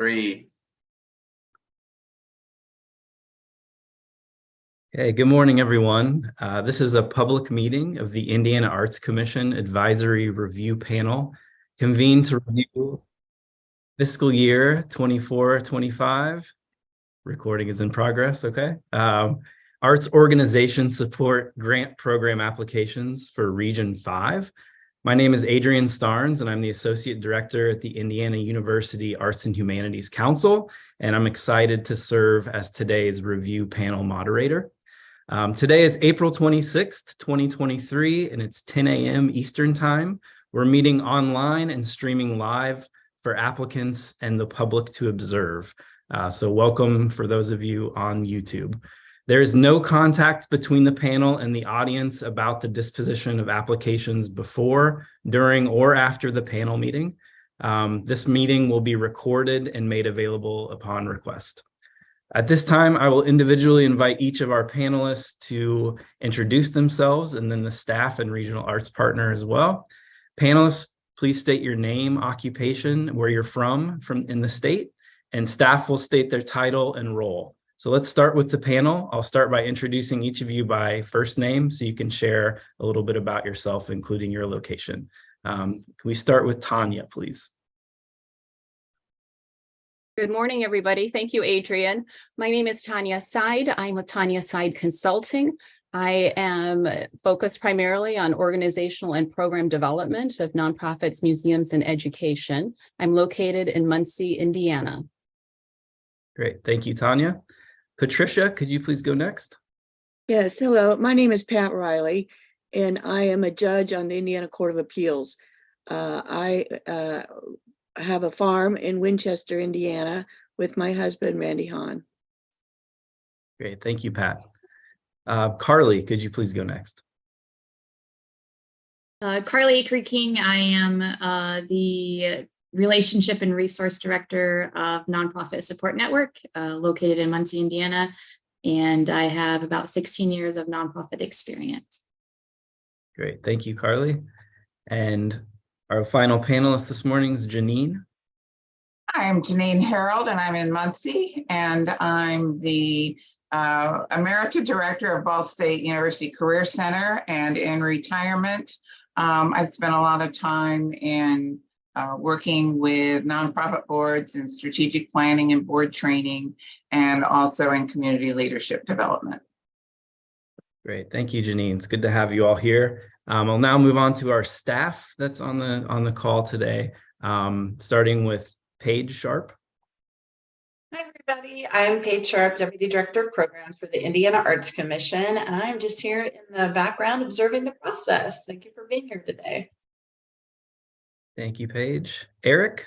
3. Okay, good morning, everyone. This is a public meeting of the Indiana Arts Commission Advisory Review Panel, convened to review fiscal year 24-25. Recording is in progress, okay. Arts organization support grant program applications for Region 5. My name is Adrian Starnes, and I'm the Associate Director at the Indiana University Arts and Humanities Council, and I'm excited to serve as today's review panel moderator. Today is April 26th, 2023, and it's 10 a.m. Eastern Time. We're meeting online and streaming live for applicants and the public to observe. So welcome for those of you on YouTube. There is no contact between the panel and the audience about the disposition of applications before, during, or after the panel meeting. This meeting will be recorded and made available upon request. At this time, I will individually invite each of our panelists to introduce themselves, and then the staff and regional arts partner as well. Panelists, please state your name, occupation, where you're from in the state, and staff will state their title and role. So let's start with the panel. I'll start by introducing each of you by first name so you can share a little bit about yourself, including your location. Can we start with Tanya, please? Good morning, everybody. Thank you, Adrian. My name is Tanya Seid. I'm with Tanya Seid Consulting. I am focused primarily on organizational and program development of nonprofits, museums, and education. I'm located in Muncie, Indiana. Great. Thank you, Tanya. Patricia, could you please go next? Yes, hello. My name is Pat Riley, and I am a judge on the Indiana Court of Appeals. I have a farm in Winchester, Indiana, with my husband, Randy Hahn. Great. Thank you, Pat. Carly, could you please go next? Carly Akery King. I am the Relationship and Resource Director of Nonprofit Support Network, located in Muncie, Indiana, and I have about 16 years of nonprofit experience. Great, thank you, Carly. And our final panelist this morning is Janine. I'm Janine Harold, and I'm in Muncie, and I'm the Emerita Director of Ball State University Career Center, and in retirement, I've spent a lot of time in working with nonprofit boards and strategic planning and board training, and also in community leadership development. Great, thank you, Janine. It's good to have you all here. I'll now move on to our staff that's on the call today, starting with Paige Sharp. Hi, everybody. I'm Paige Sharp, Deputy Director of Programs for the Indiana Arts Commission, and I'm just here in the background observing the process. Thank you for being here today. Thank you, Paige. Eric?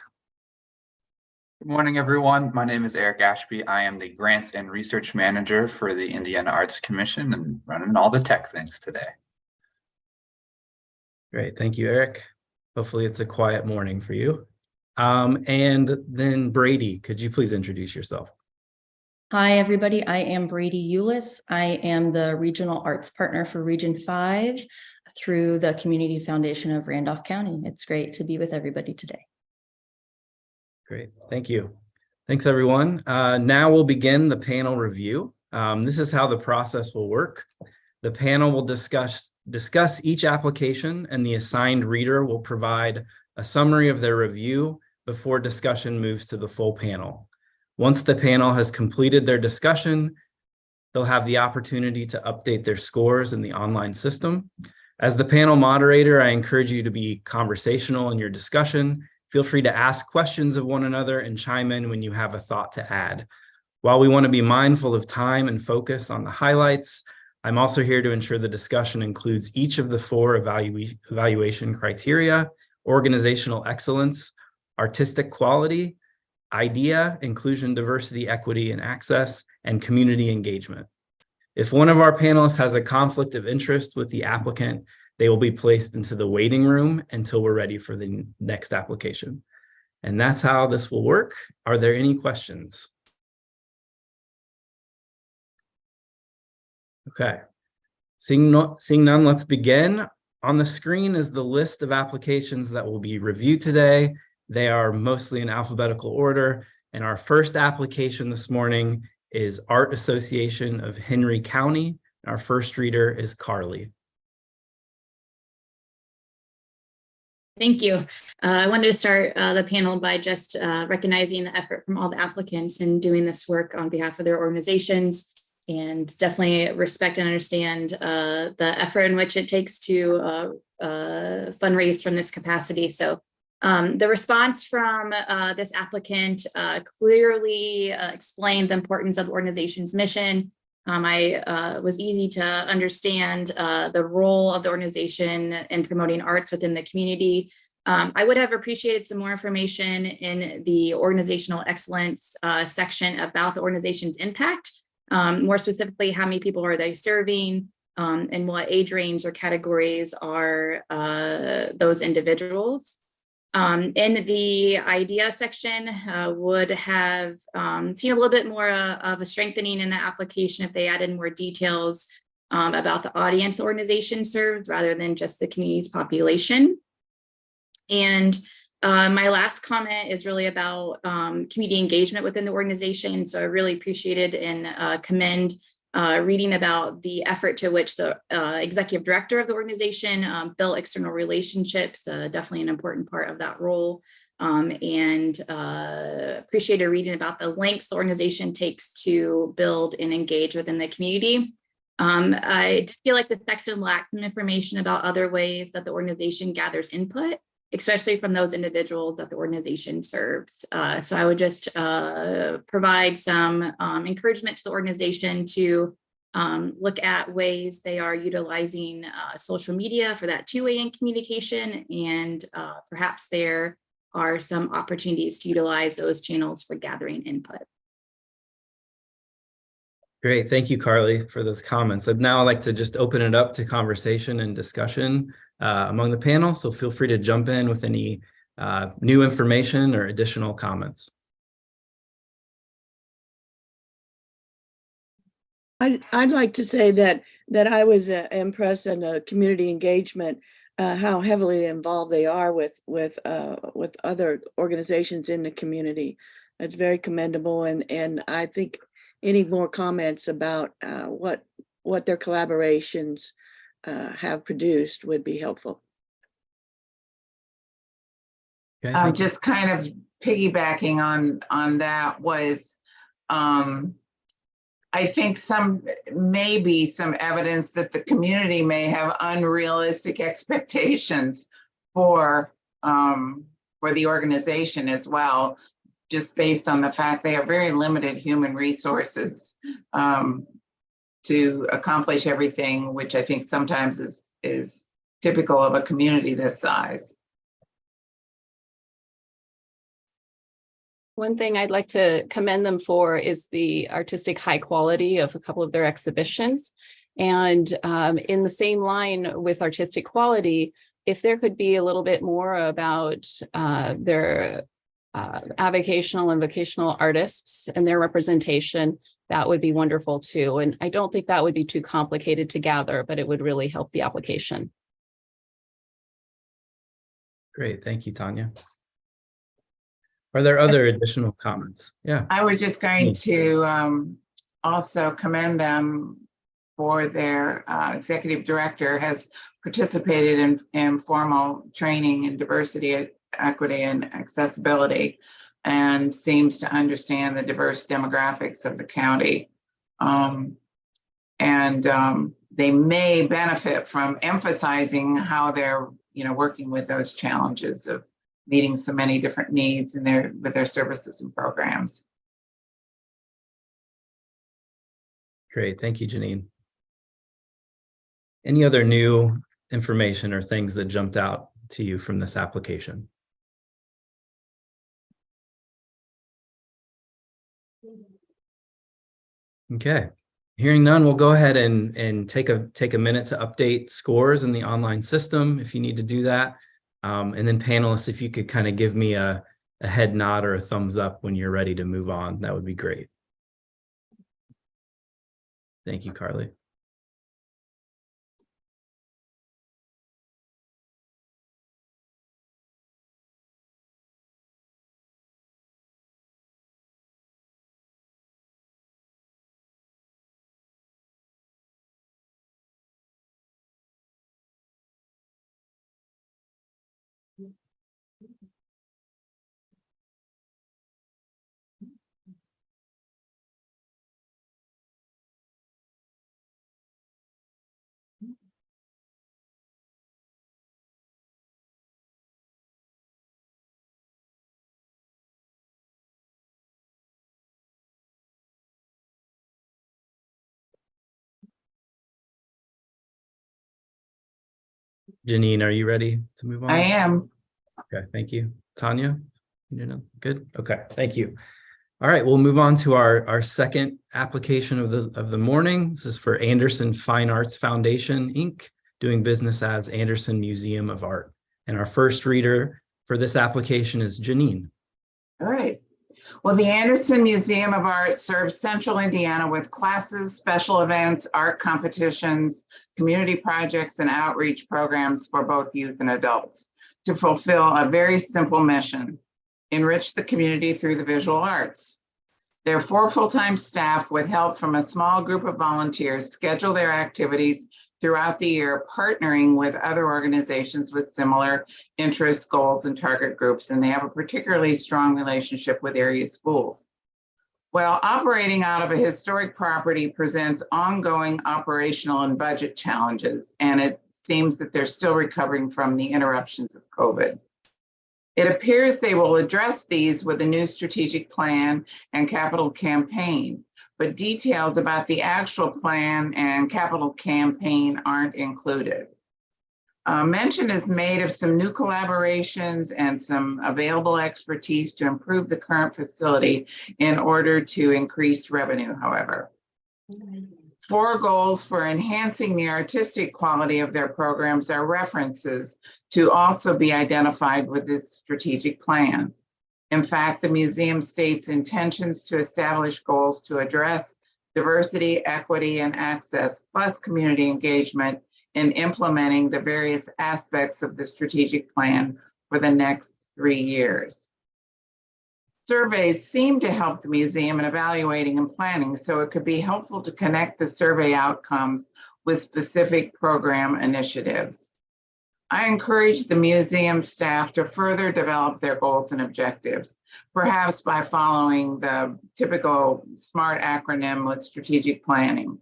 Good morning, everyone. My name is Eric Ashby. I am the Grants and Research Manager for the Indiana Arts Commission and running all the tech things today. Great, thank you, Eric. Hopefully it's a quiet morning for you. And then Brady, could you please introduce yourself? Hi, everybody. I am Brady Eulis. I am the Regional Arts Partner for Region 5 through the Community Foundation of Randolph County. It's great to be with everybody today. Great, thank you. Thanks, everyone. Now we'll begin the panel review. This is how the process will work. The panel will discuss each application, and the assigned reader will provide a summary of their review before discussion moves to the full panel. Once the panel has completed their discussion, they'll have the opportunity to update their scores in the online system. As the panel moderator, I encourage you to be conversational in your discussion. Feel free to ask questions of one another and chime in when you have a thought to add. While we want to be mindful of time and focus on the highlights, I'm also here to ensure the discussion includes each of the 4 evaluation criteria: organizational excellence, artistic quality, idea, inclusion, diversity, equity, and access, and community engagement. If one of our panelists has a conflict of interest with the applicant, they will be placed into the waiting room until we're ready for the next application. And that's how this will work. Are there any questions? Okay, seeing none, let's begin. On the screen is the list of applications that will be reviewed today. They are mostly in alphabetical order, And our first application this morning is Art Association of Henry County. Our first reader is Carly. Thank you. I wanted to start the panel by just recognizing the effort from all the applicants in doing this work on behalf of their organizations, and definitely respect and understand the effort in which it takes to fundraise from this capacity. So the response from this applicant clearly explained the importance of the organization's mission. I was easy to understand the role of the organization in promoting arts within the community. I would have appreciated some more information in the organizational excellence section about the organization's impact, more specifically, how many people are they serving, and what age range or categories are those individuals. In the idea section, would have seen a little bit more of a strengthening in the application if they added more details about the audience the organization serves rather than just the community's population. And my last comment is really about community engagement within the organization. So I really appreciated and commend reading about the effort to which the executive director of the organization built external relationships, definitely an important part of that role. And appreciated reading about the lengths the organization takes to build and engage within the community. I did feel like the section lacked some information about other ways that the organization gathers input, especially from those individuals that the organization serves. So I would just provide some encouragement to the organization to look at ways they are utilizing social media for that two-way in communication, and perhaps there are some opportunities to utilize those channels for gathering input. Great, thank you, Carly, for those comments. I'd now like to just open it up to conversation and discussion among the panel, so feel free to jump in with any new information or additional comments. I'd like to say that I was impressed in the community engagement, how heavily involved they are with other organizations in the community. It's very commendable, and I think any more comments about what their collaborations have produced would be helpful. Okay, Just kind of piggybacking on that was, I think maybe some evidence that the community may have unrealistic expectations for the organization as well, just based on the fact they have very limited human resources to accomplish everything, which I think sometimes is typical of a community this size. One thing I'd like to commend them for is the artistic high quality of a couple of their exhibitions. And in the same line with artistic quality, if there could be a little bit more about their avocational and vocational artists and their representation, that would be wonderful too. And I don't think that would be too complicated to gather, but it would really help the application. great, thank you, Tanya. Are there other additional comments? Yeah. I was just going to also commend them for their executive director has participated in formal training in diversity, equity, and accessibility, and seems to understand the diverse demographics of the county. They may benefit from emphasizing how they're, working with those challenges of meeting so many different needs with their services and programs. Great, thank you, Janine. Any other new information or things that jumped out to you from this application? Okay, hearing none, we'll go ahead and take a minute to update scores in the online system if you need to do that. And then panelists, if you could kind of give me a head nod or a thumbs up when you're ready to move on, that would be great. Thank you, Carly. Janine, are you ready to move on? I am. Okay, thank you. Tanya, good. Okay, thank you. All right, we'll move on to our second application of the morning. This is for Anderson Fine Arts Foundation, Inc., doing business as Anderson Museum of Art. And our first reader for this application is Janine. All right. Well, the Anderson Museum of Art serves Central Indiana with classes, special events, art competitions, community projects, and outreach programs for both youth and adults to fulfill a very simple mission: enrich the community through the visual arts. Their 4 full-time staff, with help from a small group of volunteers, schedule their activities throughout the year, partnering with other organizations with similar interests, goals, and target groups, and they have a particularly strong relationship with area schools. While operating out of a historic property presents ongoing operational and budget challenges, and it seems that they're still recovering from the interruptions of COVID. It appears they will address these with a new strategic plan and capital campaign, but details about the actual plan and capital campaign aren't included. Mention is made of some new collaborations and some available expertise to improve the current facility in order to increase revenue, however. 4 goals for enhancing the artistic quality of their programs are references to also be identified with this strategic plan. In fact, the museum states intentions to establish goals to address diversity, equity, and access, plus community engagement in implementing the various aspects of the strategic plan for the next 3 years. Surveys seem to help the museum in evaluating and planning, so it could be helpful to connect the survey outcomes with specific program initiatives. I encourage the museum staff to further develop their goals and objectives, perhaps by following the typical SMART acronym with strategic planning.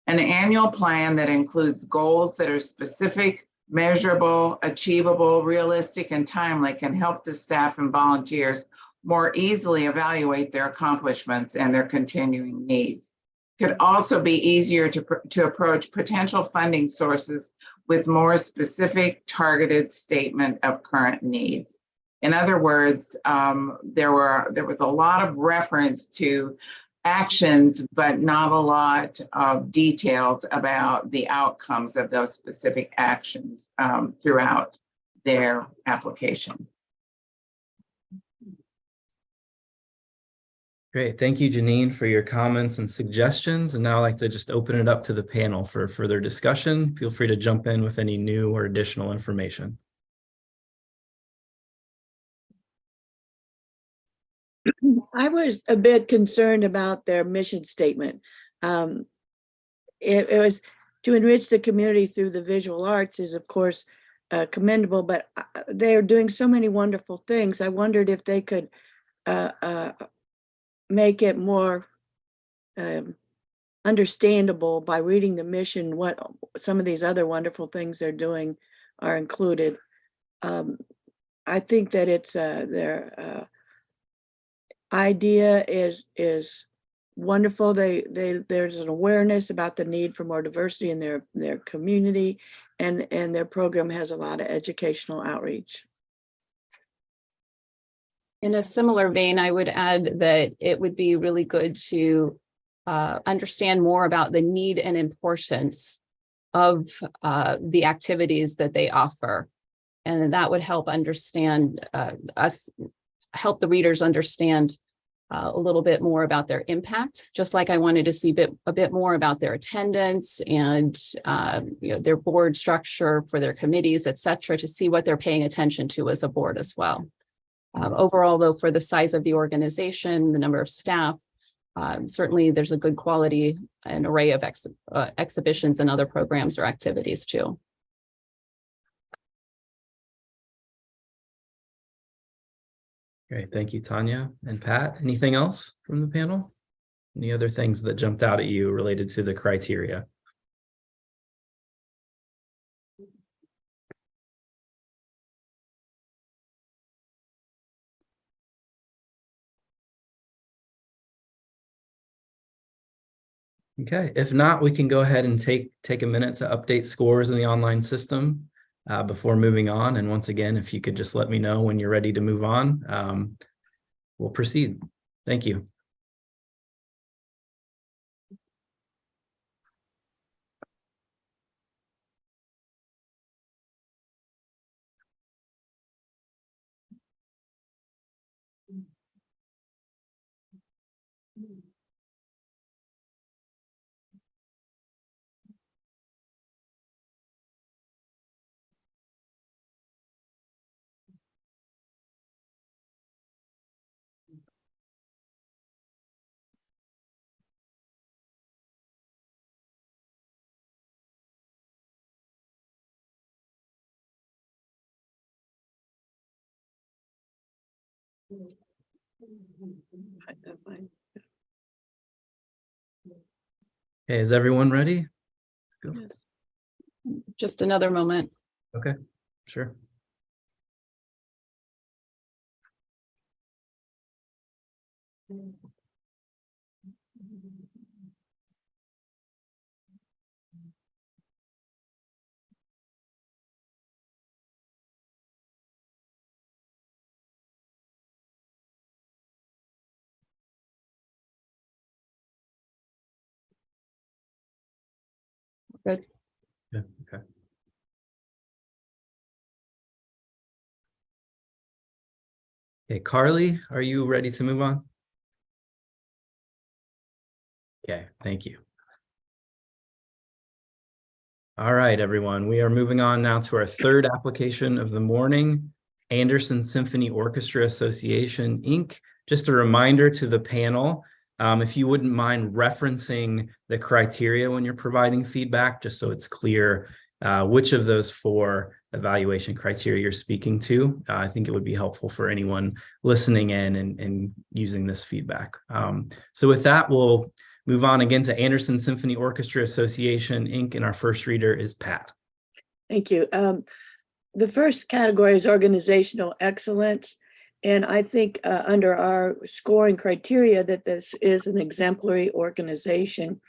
An annual plan that includes goals that are specific, measurable, achievable, realistic, and timely can help the staff and volunteers more easily evaluate their accomplishments and their continuing needs. Could also be easier to approach potential funding sources with more specific, targeted statement of current needs. In other words, there was a lot of reference to actions, but not a lot of details about the outcomes of those specific actions throughout their application. Great. Thank you, Janine, for your comments and suggestions. And now I'd like to just open it up to the panel for further discussion. Feel free to jump in with any new or additional information. I was a bit concerned about their mission statement. It was to enrich the community through the visual arts is, of course, commendable, but they are doing so many wonderful things. I wondered if they could make it more understandable by reading the mission, what some of these other wonderful things they're doing are included. I think that it's their idea is wonderful. There's an awareness about the need for more diversity in their community, and their program has a lot of educational outreach. In a similar vein, I would add that it would be really good to understand more about the need and importance of the activities that they offer. And that would help help the readers understand a little bit more about their impact, just like I wanted to see a bit more about their attendance and their board structure for their committees, et cetera, to see what they're paying attention to as a board as well. Overall, though, for the size of the organization, the number of staff, certainly there's a good quality and array of exhibitions and other programs or activities too. Great. Thank you, Tanya and Pat. Anything else from the panel? Any other things that jumped out at you related to the criteria? Okay, if not, we can go ahead and take a minute to update scores in the online system before moving on. And once again, if you could just let me know when you're ready to move on, we'll proceed. Thank you. Okay, is everyone ready? Go. Yes. Just another moment. Okay, sure. Good. Yeah, okay. Okay, Carly, are you ready to move on? Okay, thank you. All right, everyone, we are moving on now to our third application of the morning, Anderson Symphony Orchestra Association, Inc. Just a reminder to the panel, if you wouldn't mind referencing the criteria when you're providing feedback, just so it's clear which of those 4 evaluation criteria you're speaking to. I think it would be helpful for anyone listening in and using this feedback. So with that, we'll move on again to Anderson Symphony Orchestra Association, Inc. And our first reader is Pat. Thank you. The first category is organizational excellence. And I think under our scoring criteria that this is an exemplary organization.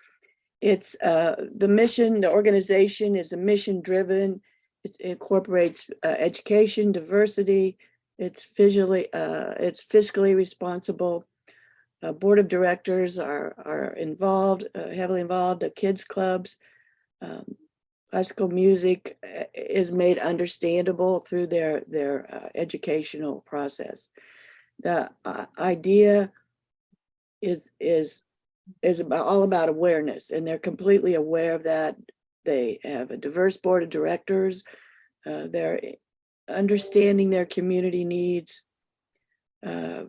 It's the mission, the organization is a mission driven. It incorporates education, diversity. It's fiscally responsible. Board of directors are involved, heavily involved. The kids clubs, classical music is made understandable through their educational process. The idea is all about awareness, and they're completely aware of that. They have a diverse board of directors. They're understanding their community needs. I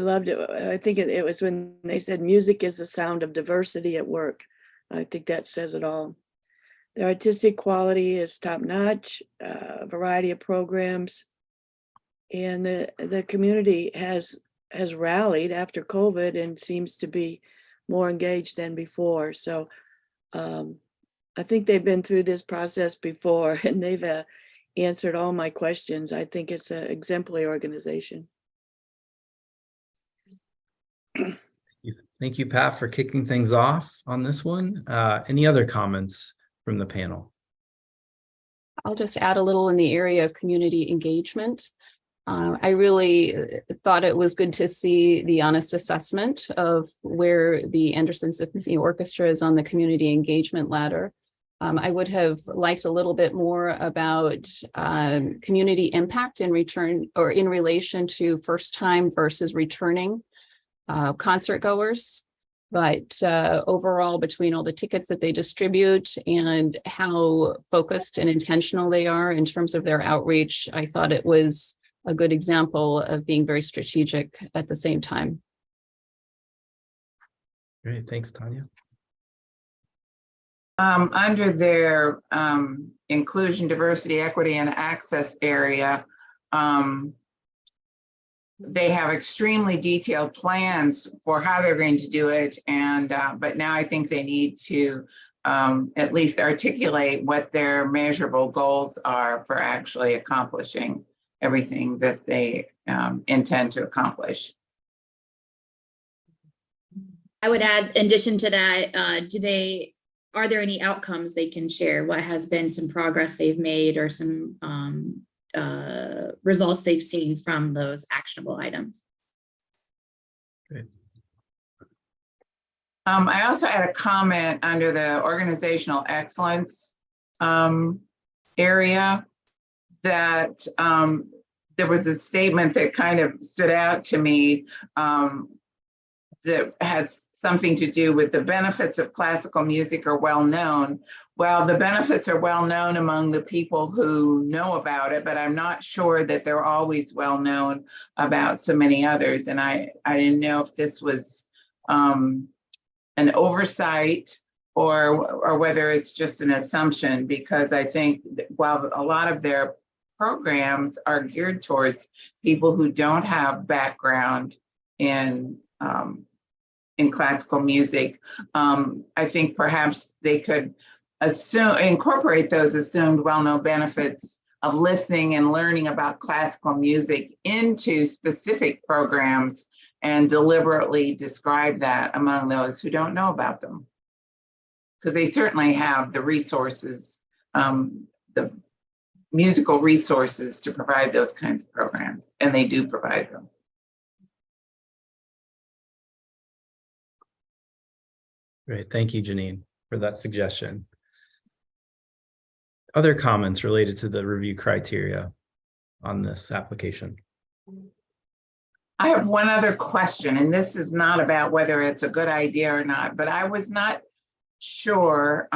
loved it. I think it was when they said music is the sound of diversity at work. I think that says it all. Their artistic quality is top notch, variety of programs, and the community has rallied after COVID and seems to be more engaged than before. So I think they've been through this process before, and they've answered all my questions. I think it's an exemplary organization. Thank you, Pat, for kicking things off on this one. Any other comments from the panel? I'll just add a little in the area of community engagement. I really thought it was good to see the honest assessment of where the Anderson Symphony Orchestra is on the community engagement ladder. I would have liked a little bit more about community impact in return or in relation to first time versus returning concert goers. But overall, between all the tickets that they distribute and how focused and intentional they are in terms of their outreach, I thought it was a good example of being very strategic at the same time. Great, thanks, Tanya. Under their inclusion, diversity, equity, and access area, they have extremely detailed plans for how they're going to do it. And but now I think they need to at least articulate what their measurable goals are for actually accomplishing everything that they intend to accomplish. I would add, in addition to that, are there any outcomes they can share? What has been some progress they've made, or some results they've seen from those actionable items? Great. I also had a comment under the organizational excellence area that there was a statement that kind of stood out to me that had something to do with the benefits of classical music are well known. Well, the benefits are well known among the people who know about it, but I'm not sure that they're always well known about so many others. And I didn't know if this was an oversight or whether it's just an assumption, because I think while a lot of their programs are geared towards people who don't have background in classical music, I think perhaps they could incorporate those assumed well-known benefits of listening and learning about classical music into specific programs and deliberately describe that among those who don't know about them. Because they certainly have the resources, the musical resources to provide those kinds of programs, and they do provide them. Great. Thank you, Janine, for that suggestion. Other comments related to the review criteria on this application? I have one other question, and this is not about whether it's a good idea or not, but I was not sure,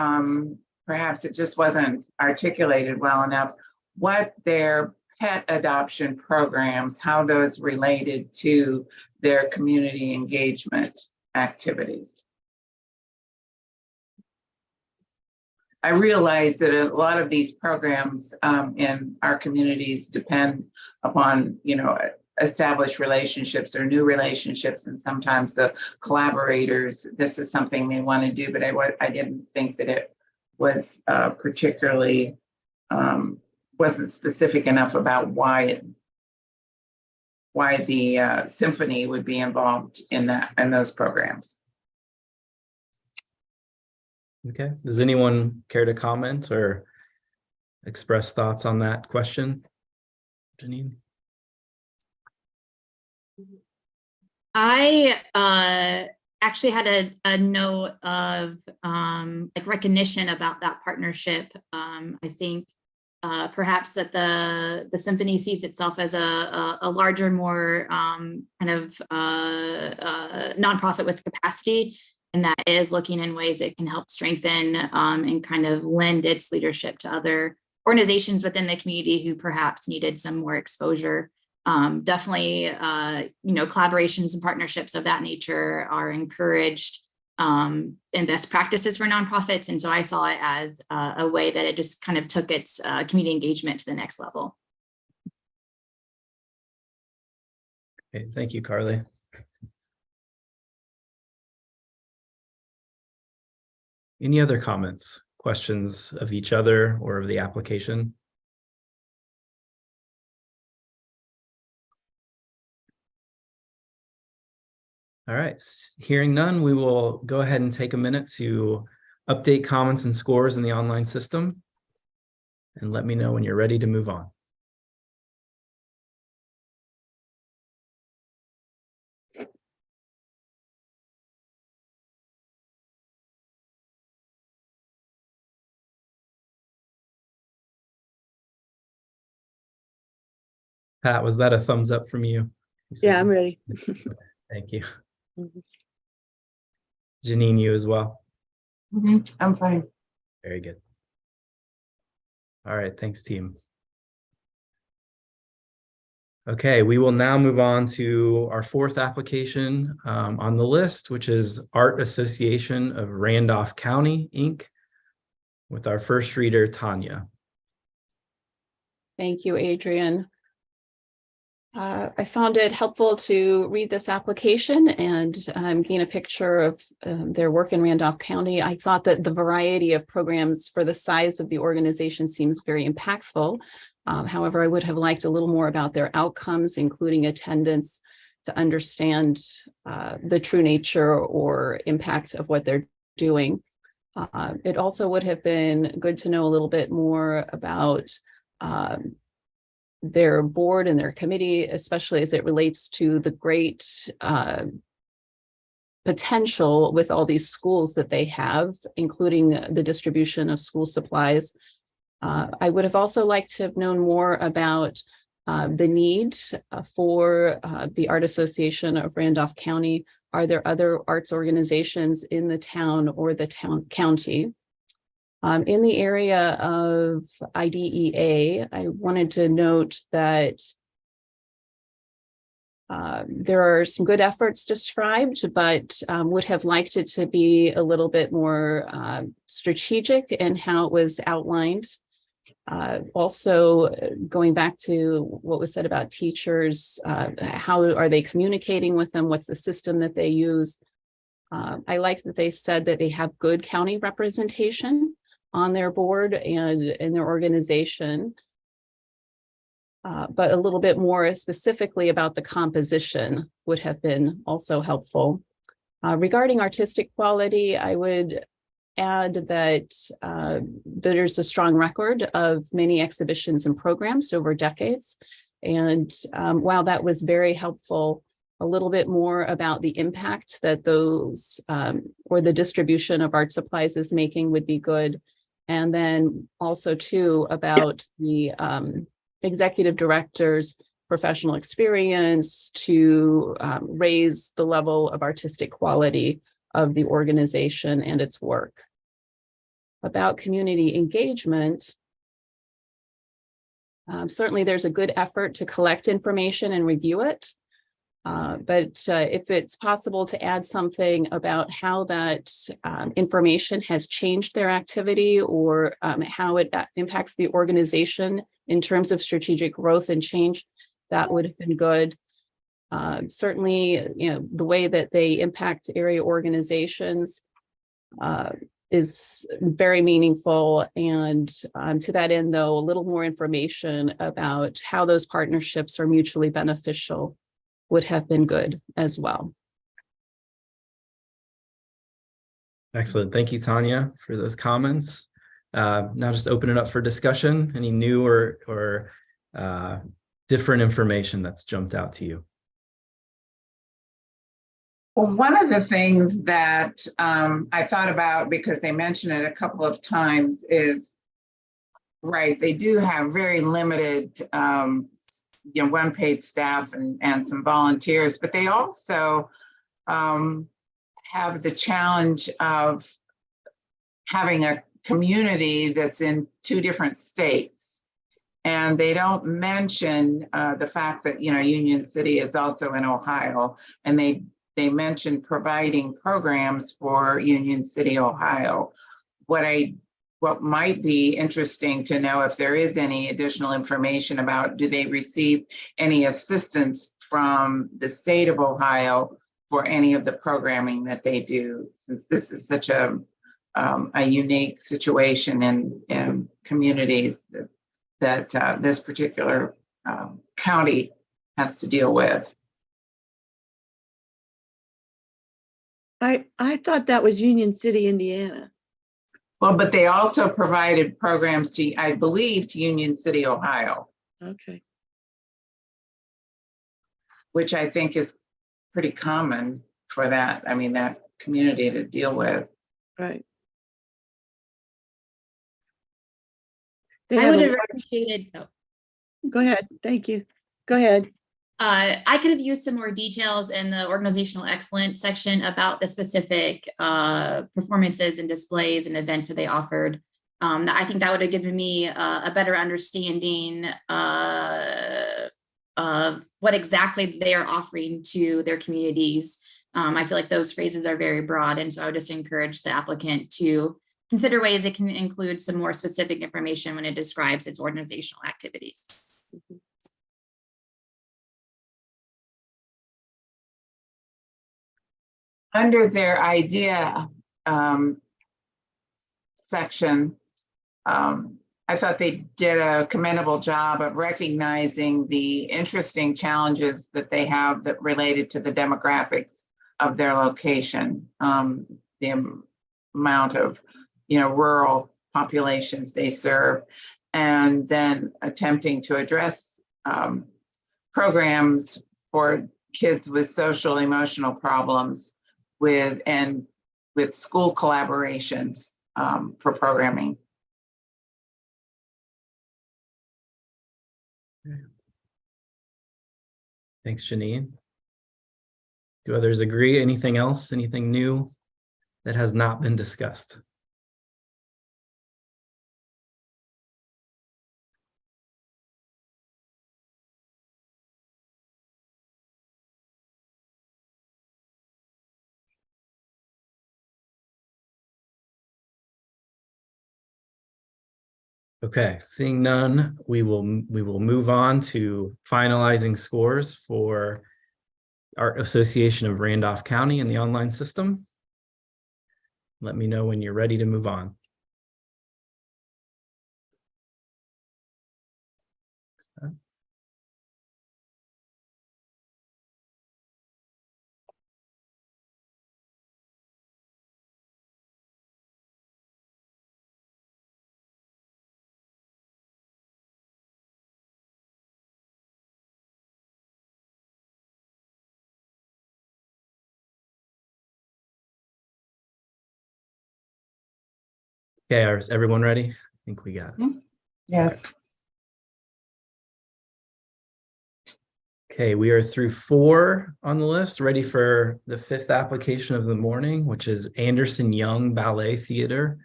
perhaps it just wasn't articulated well enough, what their pet adoption programs, how those related to their community engagement activities. I realize that a lot of these programs in our communities depend upon, established relationships or new relationships, and sometimes the collaborators, this is something they want to do, but I didn't think that it was particularly, wasn't specific enough about why the Symphony would be involved in those programs. Okay. Does anyone care to comment or express thoughts on that question, Janine? I actually had a note of recognition about that partnership. I think perhaps that the Symphony sees itself as a larger, more nonprofit with capacity, and that is looking in ways it can help strengthen and kind of lend its leadership to other organizations within the community who perhaps needed some more exposure. Definitely, collaborations and partnerships of that nature are encouraged in best practices for nonprofits. And so I saw it as a way that it just kind of took its community engagement to the next level. Okay, thank you, Carly. Any other comments, questions of each other or of the application? All right, hearing none, we will go ahead and take a minute to update comments and scores in the online system, and let me know when you're ready to move on. Pat, was that a thumbs up from you? Yeah, I'm ready. Thank you. Janine, you as well? I'm fine. Very good. All right, thanks, team. Okay, we will now move on to our fourth application on the list, which is Art Association of Randolph County, Inc., with our first reader, Tanya. Thank you, Adrian. I found it helpful to read this application and gain a picture of their work in Randolph County. I thought that the variety of programs for the size of the organization seems very impactful. However, I would have liked a little more about their outcomes, including attendance, to understand the true nature or impact of what they're doing. It also would have been good to know a little bit more about their board and their committee, especially as it relates to the great potential with all these schools that they have, including the distribution of school supplies. I would have also liked to have known more about the need for the Art Association of Randolph County. Are there other arts organizations in the town or the county? In the area of IDEA, I wanted to note that there are some good efforts described, but would have liked it to be a little bit more strategic in how it was outlined. Also, going back to what was said about teachers, how are they communicating with them? What's the system that they use? I like that they said that they have good county representation on their board and in their organization, but a little bit more specifically about the composition would have been also helpful. Regarding artistic quality, I would add that there's a strong record of many exhibitions and programs over decades. And while that was very helpful, a little bit more about the impact that those or the distribution of art supplies is making would be good. And then also too about the executive director's professional experience to raise the level of artistic quality of the organization and its work. About community engagement, certainly there's a good effort to collect information and review it. But if it's possible to add something about how that information has changed their activity or how it impacts the organization in terms of strategic growth and change, that would have been good. Certainly, the way that they impact area organizations is very meaningful. And to that end, though, a little more information about how those partnerships are mutually beneficial would have been good as well. Excellent. Thank you, Tanya, for those comments. Now just open it up for discussion. Any new or different information that's jumped out to you? Well, one of the things that I thought about, because they mentioned it a couple of times, is, right, they do have very limited unpaid staff and some volunteers, but they also have the challenge of having a community that's in 2 different states. And they don't mention the fact that, Union City is also in Ohio, and they mention providing programs for Union City, Ohio. What might be interesting to know, if there is any additional information about, do they receive any assistance from the state of Ohio for any of the programming that they do, since this is such a unique situation in communities that this particular county has to deal with. I thought that was Union City, Indiana. Well, but they also provided programs to, I believe, to Union City, Ohio. Okay. Which I think is pretty common for that community to deal with. Right. I would have appreciated. Go ahead. Thank you. Go ahead. I could have used some more details in the organizational excellence section about the specific performances and displays and events that they offered. I think that would have given me a better understanding of what exactly they are offering to their communities. I feel like those phrases are very broad, and so I would just encourage the applicant to consider ways it can include some more specific information when it describes its organizational activities. Under their idea section, I thought they did a commendable job of recognizing the interesting challenges that they have that related to the demographics of their location, the amount of, rural populations they serve, and then attempting to address programs for kids with social emotional problems with school collaborations for programming. Thanks, Janine. Do others agree? Anything else? Anything new that has not been discussed? Okay, seeing none, we will move on to finalizing scores for Art Association of Randolph County in the online system. Let me know when you're ready to move on. Okay, is everyone ready? I think we got it. Yes. Okay, we are through 4 on the list, ready for the 5th application of the morning, which is Anderson Young Ballet Theater,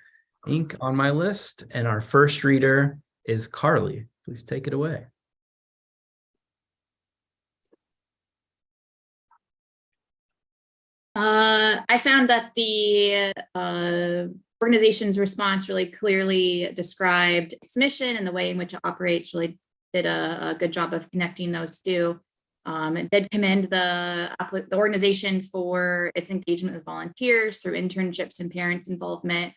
Inc. on my list. And our first reader is Carly. Please take it away. I found that the organization's response really clearly described its mission, and the way in which it operates really did a good job of connecting those two. It did commend the organization for its engagement with volunteers through internships and parents' involvement,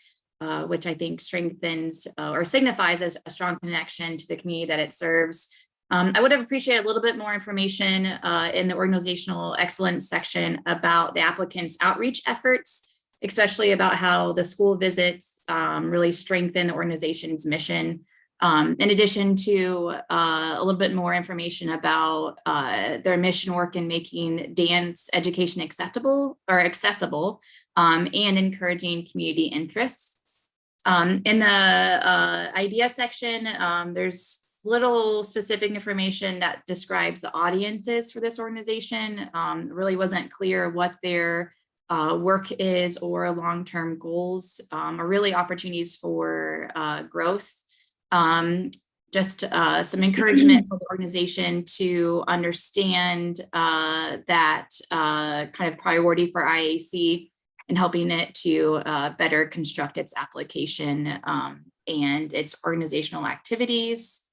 which I think strengthens or signifies a strong connection to the community that it serves. I would have appreciated a little bit more information in the organizational excellence section about the applicants' outreach efforts, especially about how the school visits really strengthen the organization's mission. In addition to a little bit more information about their mission work in making dance education accessible and encouraging community interests. In the idea section, there's little specific information that describes the audiences for this organization. It really wasn't clear what their work is or long-term goals or really opportunities for growth. Just some encouragement for the organization to understand that kind of priority for IAC and helping it to better construct its application and its organizational activities.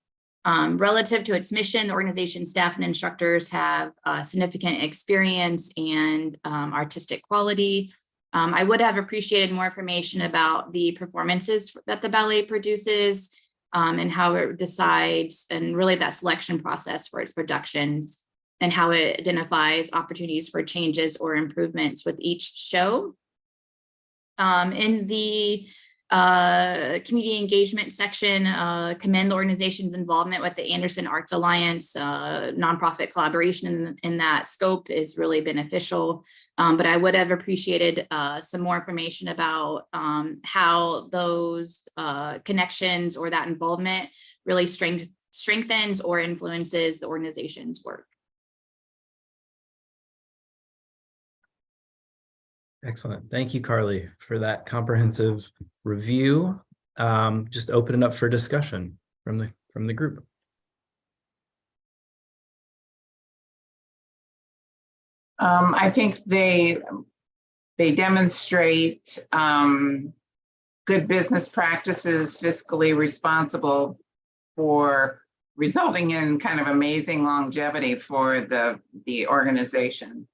Relative to its mission, the organization staff and instructors have significant experience and artistic quality. I would have appreciated more information about the performances that the ballet produces and how it decides, and really that selection process for its productions, and how it identifies opportunities for changes or improvements with each show. In the community engagement section, commend the organization's involvement with the Anderson Arts Alliance. Nonprofit collaboration in that scope is really beneficial, but I would have appreciated some more information about how those connections or that involvement really strengthens or influences the organization's work. Excellent. Thank you, Carly, for that comprehensive review. Just open it up for discussion from the group. I think they demonstrate good business practices, fiscally responsible, for resulting in kind of amazing longevity for the organization.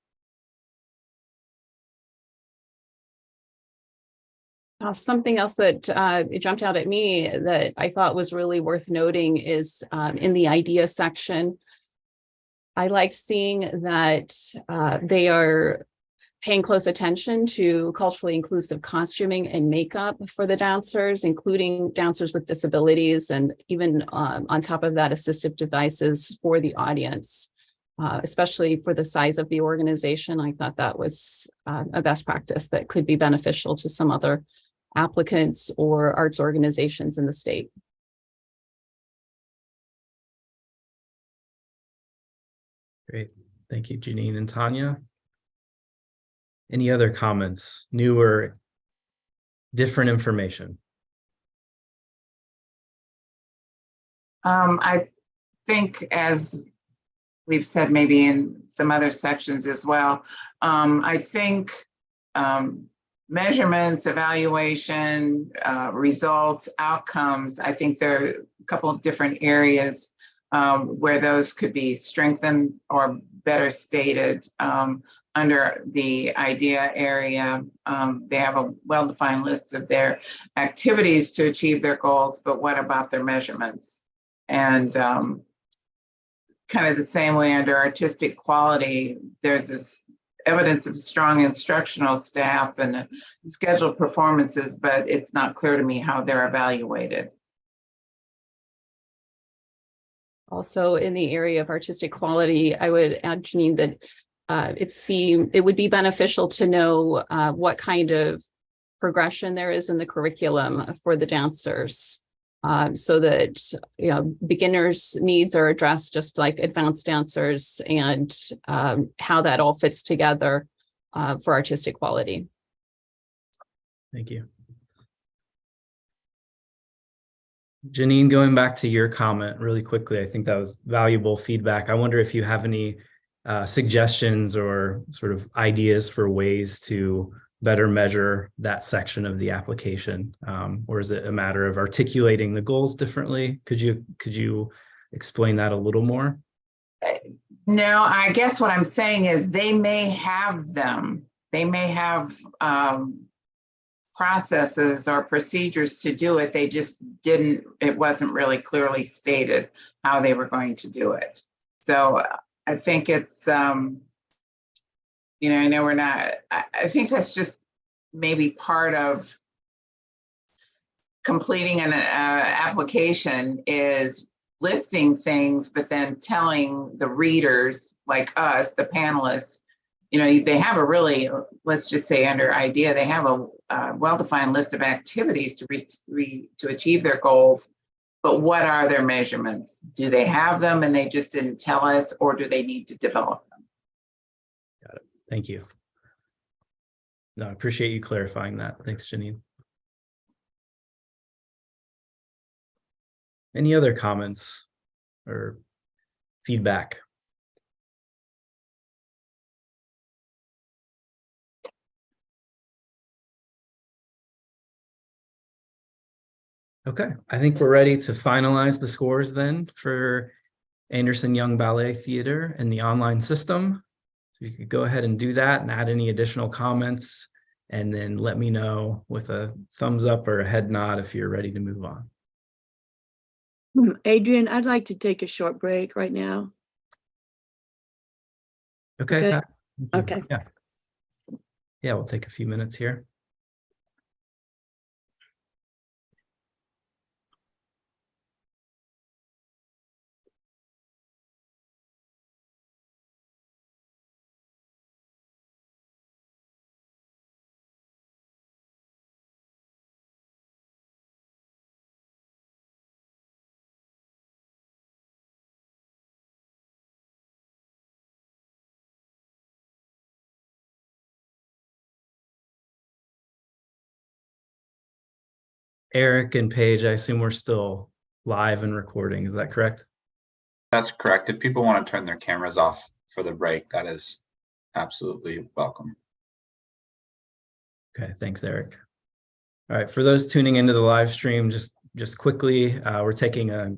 Something else that it jumped out at me that I thought was really worth noting is in the idea section. I liked seeing that they are paying close attention to culturally inclusive costuming and makeup for the dancers, including dancers with disabilities, and even on top of that, assistive devices for the audience, especially for the size of the organization. I thought that was a best practice that could be beneficial to some other applicants or arts organizations in the state. Great. Thank you, Janine and Tanya. Any other comments, new or different information? I think, as we've said maybe in some other sections as well, I think measurements, evaluation, results, outcomes, I think there are a couple of different areas where those could be strengthened or better stated. Under the idea area, they have a well-defined list of their activities to achieve their goals, but what about their measurements? And kind of the same way under artistic quality, there's this evidence of strong instructional staff and scheduled performances, but it's not clear to me how they're evaluated. Also, in the area of artistic quality, I would add, Janine, that it would be beneficial to know what kind of progression there is in the curriculum for the dancers, so that beginners' needs are addressed just like advanced dancers, and how that all fits together for artistic quality. Thank you. Janine, going back to your comment really quickly, I think that was valuable feedback. I wonder if you have any suggestions or sort of ideas for ways to better measure that section of the application, or is it a matter of articulating the goals differently? Could you explain that a little more? No, I guess what I'm saying is they may have them. They may have processes or procedures to do it. They just didn't, it wasn't really clearly stated how they were going to do it. So I think it's, I know we're not, I think that's just maybe part of completing an application is listing things, but then telling the readers like us, the panelists, they have a really, let's just say under idea, they have a well-defined list of activities to achieve their goals. But what are their measurements? Do they have them and they just didn't tell us, or do they need to develop them? Got it. Thank you. No, I appreciate you clarifying that. Thanks, Janine. Any other comments or feedback? Okay, I think we're ready to finalize the scores then for Anderson Young Ballet Theater and the online system. So you could go ahead and do that and add any additional comments, and then let me know with a thumbs up or a head nod if you're ready to move on. Adrian, I'd like to take a short break right now. Okay. Pat. Okay. Yeah, we'll take a few minutes here. Eric and Paige, I assume we're still live and recording. Is that correct? That's correct. If people want to turn their cameras off for the break, that is absolutely welcome. Okay, thanks, Eric. All right, for those tuning into the live stream, just quickly, we're taking a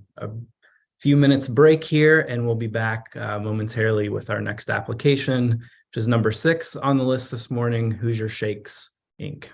few minutes break here, and we'll be back momentarily with our next application, which is number 6 on the list this morning, Hoosier Shakes, Inc.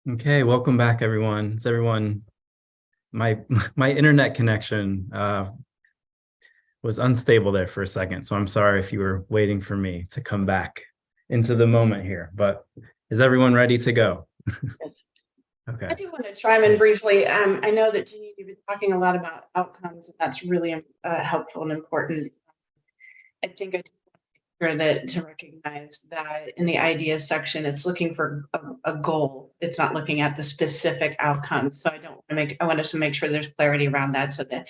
Okay, welcome back, everyone. Is everyone, my internet connection was unstable there for a second, so I'm sorry if you were waiting for me to come back into the moment here, but is everyone ready to go? Yes. Okay. I do want to chime in briefly. I know that Janine, you've been talking a lot about outcomes, and that's really helpful and important. I think I just want to make sure that to recognize that in the idea section, it's looking for a goal. It's not looking at the specific outcomes. So I want us to make sure there's clarity around that, so the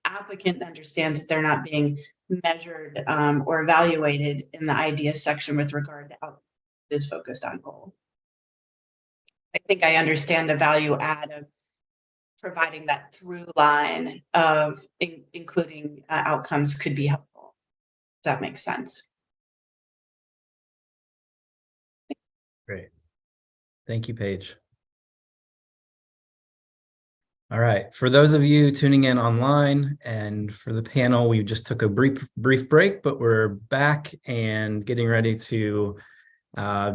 applicant understands that they're not being measured or evaluated in the idea section with regard to outcomes. Is focused on goal. I think I understand the value add of providing that through line of including outcomes could be helpful. Does that make sense? Great. Thank you, Paige. All right, for those of you tuning in online and for the panel, we just took a brief break, but we're back and getting ready to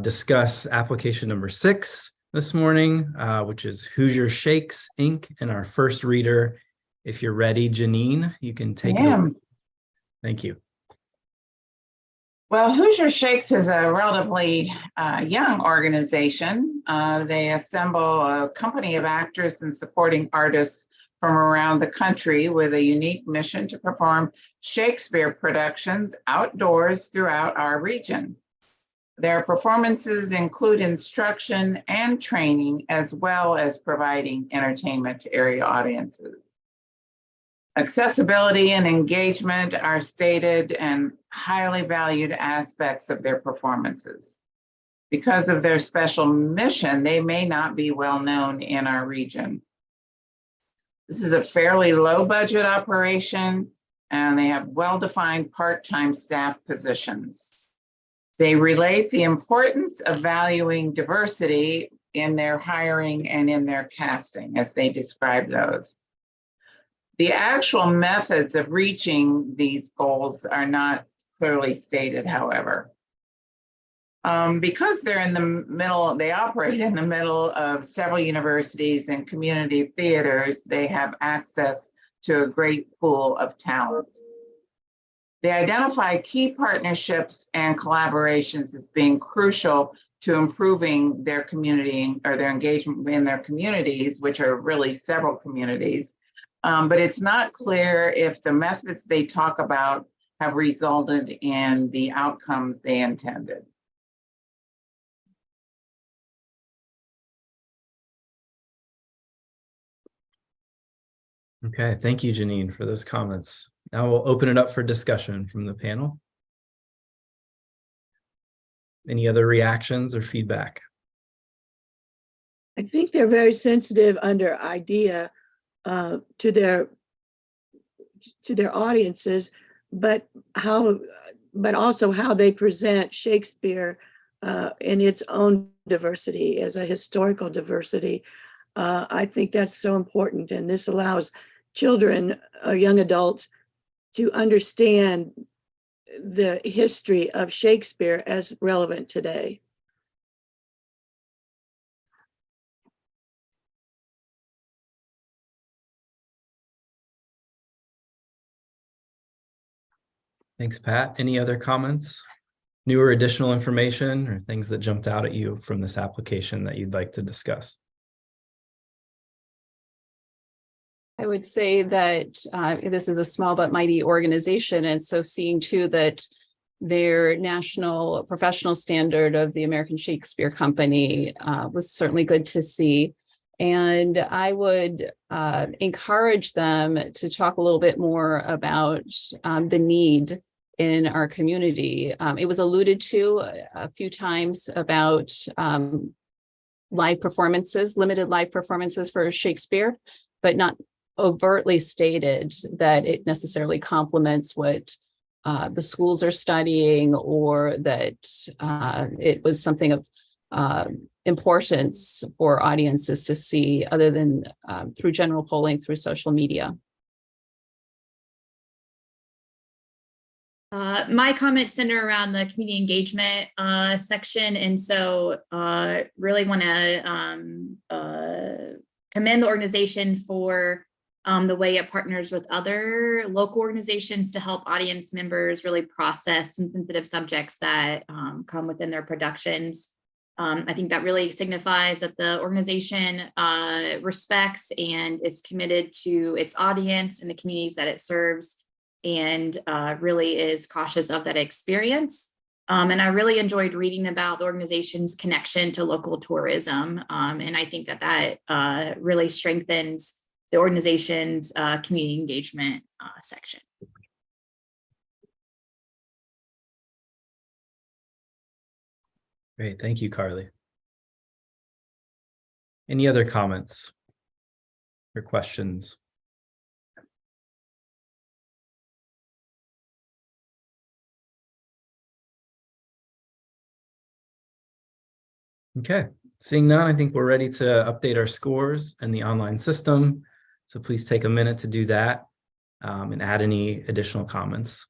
discuss application number 6 this morning, which is Hoosier Shakes, Inc. And our first reader, if you're ready, Janine, you can take it away. Thank you. Well, Hoosier Shakes is a relatively young organization. They assemble a company of actors and supporting artists from around the country with a unique mission to perform Shakespeare productions outdoors throughout our region. Their performances include instruction and training, as well as providing entertainment to area audiences. Accessibility and engagement are stated and highly valued aspects of their performances. Because of their special mission, they may not be well known in our region. This is a fairly low budget operation, and they have well-defined part-time staff positions. They relate the importance of valuing diversity in their hiring and in their casting, as they describe those. The actual methods of reaching these goals are not clearly stated, however. Because they're in the middle, they operate in the middle of several universities and community theaters, they have access to a great pool of talent. They identify key partnerships and collaborations as being crucial to improving their community or their engagement in their communities, which are really several communities. But it's not clear if the methods they talk about have resulted in the outcomes they intended. Okay, thank you, Janine, for those comments. Now we'll open it up for discussion from the panel. Any other reactions or feedback? I think they're very sensitive under idea to their audiences, but also how they present Shakespeare in its own diversity as a historical diversity. I think that's so important, and this allows children or young adults to understand the history of Shakespeare as relevant today. Thanks, Pat. Any other comments? New or additional information or things that jumped out at you from this application that you'd like to discuss? I would say that this is a small but mighty organization, and so seeing too that their national professional standard of the American Shakespeare Company was certainly good to see. And I would encourage them to talk a little bit more about the need in our community. It was alluded to a few times about live performances, limited live performances for Shakespeare, but not overtly stated that it necessarily complements what the schools are studying, or that it was something of importance for audiences to see other than through general polling through social media. My comments center around the community engagement section. And so really want to commend the organization for the way it partners with other local organizations to help audience members really process some sensitive subjects that come within their productions. I think that really signifies that the organization respects and is committed to its audience and the communities that it serves, and really is cautious of that experience. And I really enjoyed reading about the organization's connection to local tourism. And I think that that really strengthens the organization's community engagement section. Great, thank you, Carly. Any other comments or questions? Okay, seeing none, I think we're ready to update our scores and the online system. So please take a minute to do that and add any additional comments.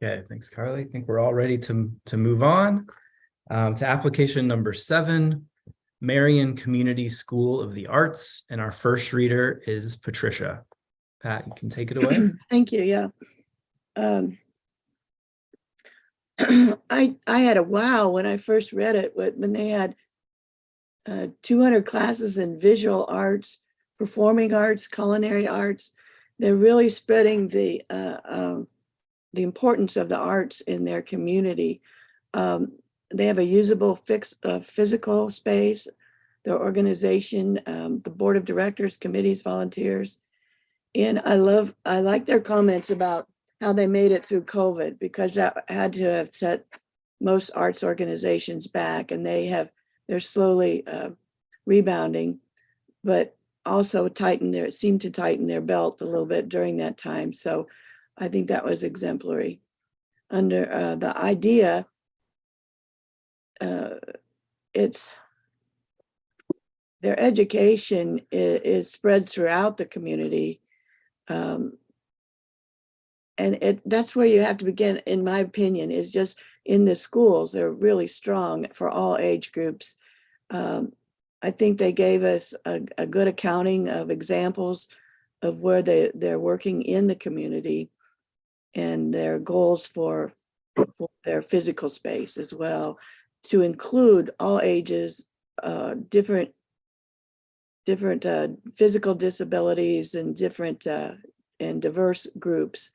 Okay, thanks, Carly. I think we're all ready to move on to application number 7, Marion Community School of the Arts. And our first reader is Patricia. Pat, you can take it away. Thank you. Yeah. I had a wow when I first read it, when they had 200 classes in visual arts, performing arts, culinary arts. They're really spreading the importance of the arts in their community. They have a usable physical space, their organization, the board of directors, committees, volunteers. And I like their comments about how they made it through COVID, because that had to have set most arts organizations back, and they're slowly rebounding, but also seemed to tighten their belt a little bit during that time. So I think that was exemplary. Under the idea, their education is spread throughout the community. And that's where you have to begin, in my opinion, is just in the schools. They're really strong for all age groups. I think they gave us a good accounting of examples of where they're working in the community and their goals for their physical space as well, to include all ages, different physical disabilities and different and diverse groups.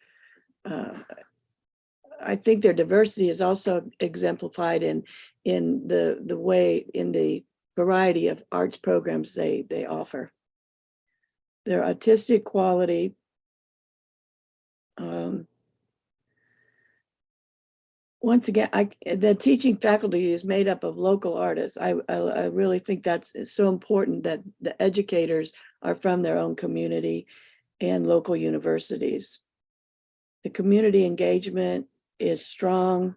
I think their diversity is also exemplified in the variety of arts programs they offer. Their artistic quality, once again, the teaching faculty is made up of local artists. I really think that's so important, that the educators are from their own community and local universities. The community engagement is strong.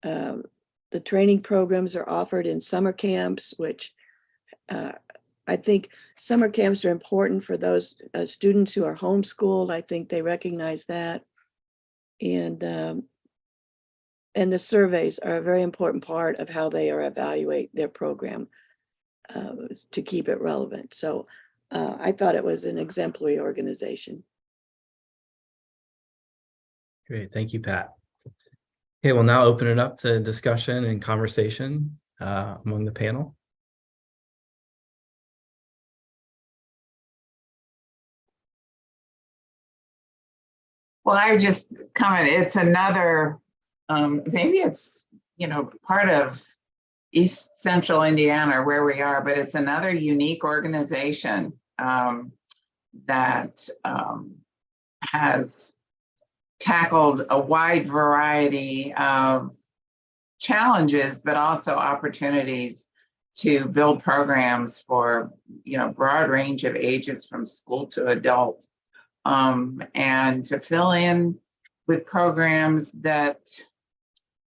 The training programs are offered in summer camps, which I think summer camps are important for those students who are homeschooled. I think they recognize that. And the surveys are a very important part of how they evaluate their program to keep it relevant. So I thought it was an exemplary organization. Great. Thank you, Pat. Okay, we'll now open it up to discussion and conversation among the panel. Well, I just comment, it's another, maybe it's, part of East Central Indiana where we are, but it's another unique organization that has tackled a wide variety of challenges, but also opportunities to build programs for, broad range of ages from school to adult, and to fill in with programs that,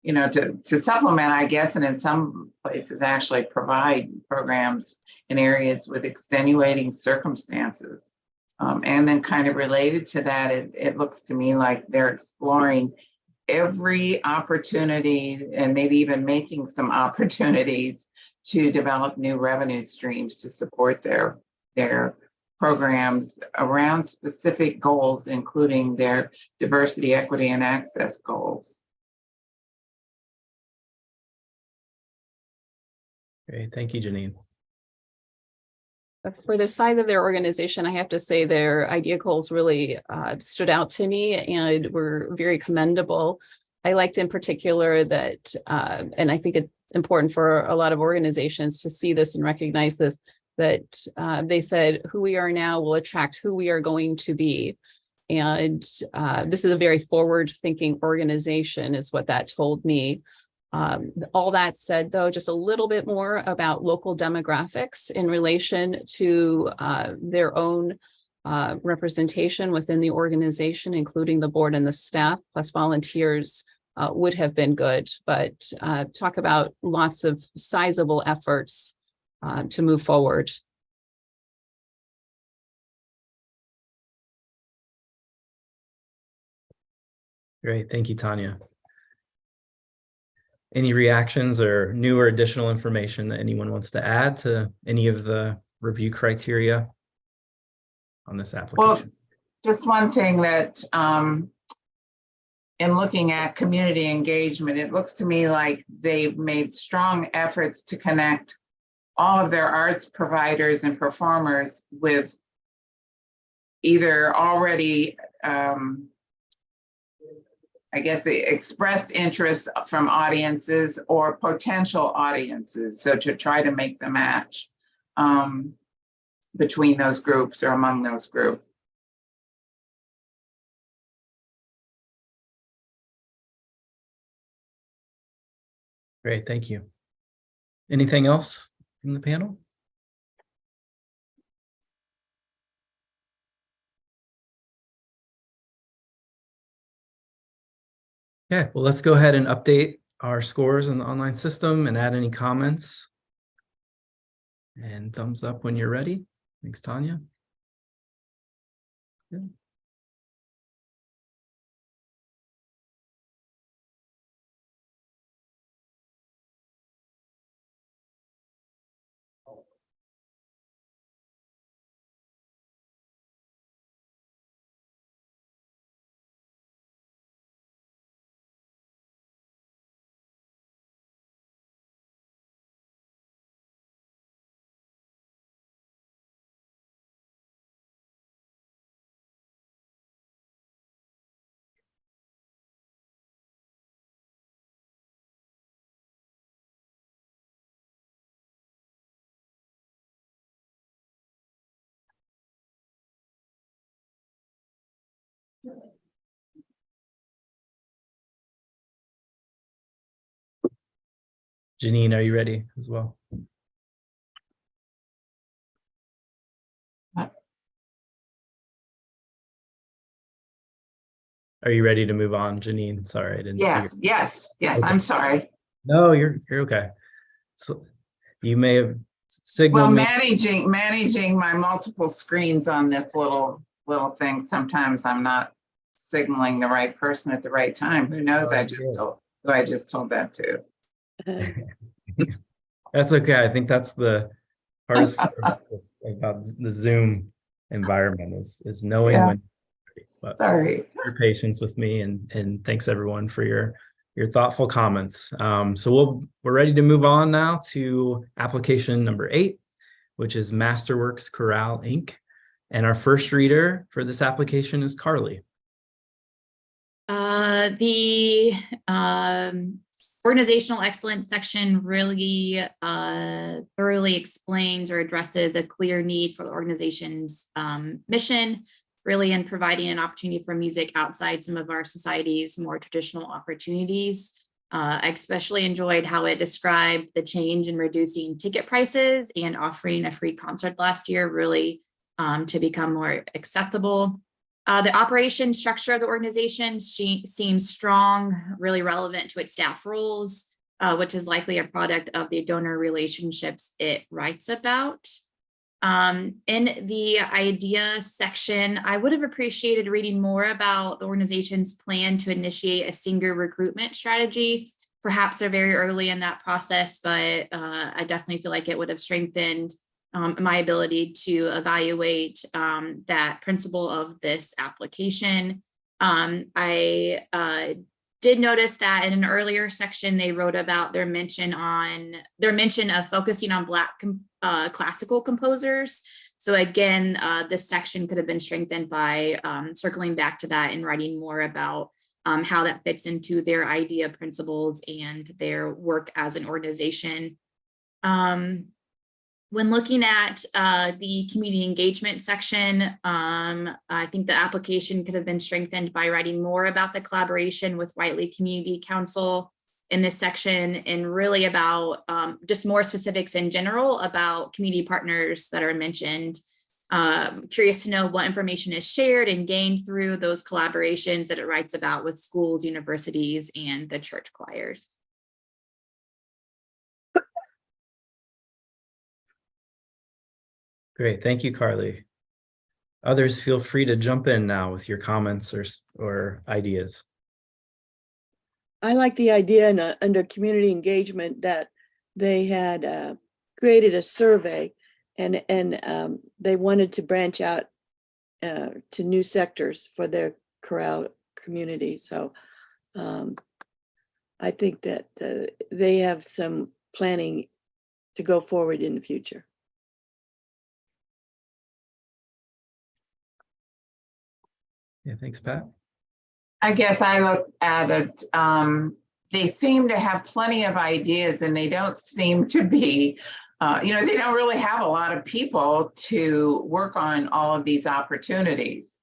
to supplement, I guess, and in some places actually provide programs in areas with extenuating circumstances. And then kind of related to that, it looks to me like they're exploring every opportunity and maybe even making some opportunities to develop new revenue streams to support their programs around specific goals, including their diversity, equity, and access goals. Great. Thank you, Janine. For the size of their organization, I have to say their idea goals really stood out to me and were very commendable. I liked in particular that, and I think it's important for a lot of organizations to see this and recognize this, that they said who we are now will attract who we are going to be. And this is a very forward-thinking organization is what that told me. All that said, though, just a little bit more about local demographics in relation to their own representation within the organization, including the board and the staff, plus volunteers would have been good. But talk about lots of sizable efforts to move forward. Great. Thank you, Tanya. Any reactions or new or additional information that anyone wants to add to any of the review criteria on this application? Well, just one thing that in looking at community engagement, it looks to me like they've made strong efforts to connect all of their arts providers and performers with either already I guess expressed interest from audiences or potential audiences. So to try to make the match between those groups or among those groups. Great, thank you. Anything else from the panel? Okay, well, let's go ahead and update our scores in the online system and add any comments. And thumbs up when you're ready. Thanks, Tanya. Good. Janine, are you ready as well? Are you ready to move on, Janine? Sorry, I didn't see you. Yes. Okay. I'm sorry. No, you're okay. So you may have signaled. Well, managing my multiple screens on this little thing. Sometimes I'm not signaling the right person at the right time. Who knows? I just told that to. That's okay. I think that's the hardest part about the Zoom environment is knowing when But Sorry. your patience with me, and thanks everyone for your thoughtful comments. So we're ready to move on now to application number 8, which is Masterworks Chorale Inc. And our first reader for this application is Carly. The organizational excellence section really thoroughly explains or addresses a clear need for the organization's mission, really in providing an opportunity for music outside some of our society's more traditional opportunities. I especially enjoyed how it described the change in reducing ticket prices and offering a free concert last year, really to become more accessible. The operation structure of the organization seems strong, really relevant to its staff roles, which is likely a product of the donor relationships it writes about. In the idea section, I would have appreciated reading more about the organization's plan to initiate a singer recruitment strategy. Perhaps they're very early in that process, but I definitely feel like it would have strengthened my ability to evaluate that principle of this application. I did notice that in an earlier section, they wrote about their mention of focusing on Black classical composers. So again, this section could have been strengthened by circling back to that and writing more about how that fits into their idea principles and their work as an organization. When looking at the community engagement section, I think the application could have been strengthened by writing more about the collaboration with Whiteley Community Council in this section, and really about just more specifics in general about community partners that are mentioned. Curious to know what information is shared and gained through those collaborations that it writes about with schools, universities, and the church choirs. Great, thank you, Carly. Others, feel free to jump in now with your comments or ideas. I like the idea under community engagement that they had created a survey and they wanted to branch out to new sectors for their chorale community. So I think that they have some planning to go forward in the future. Yeah, thanks, Pat. I guess I look at it, they seem to have plenty of ideas, and they don't seem to be, they don't really have a lot of people to work on all of these opportunities,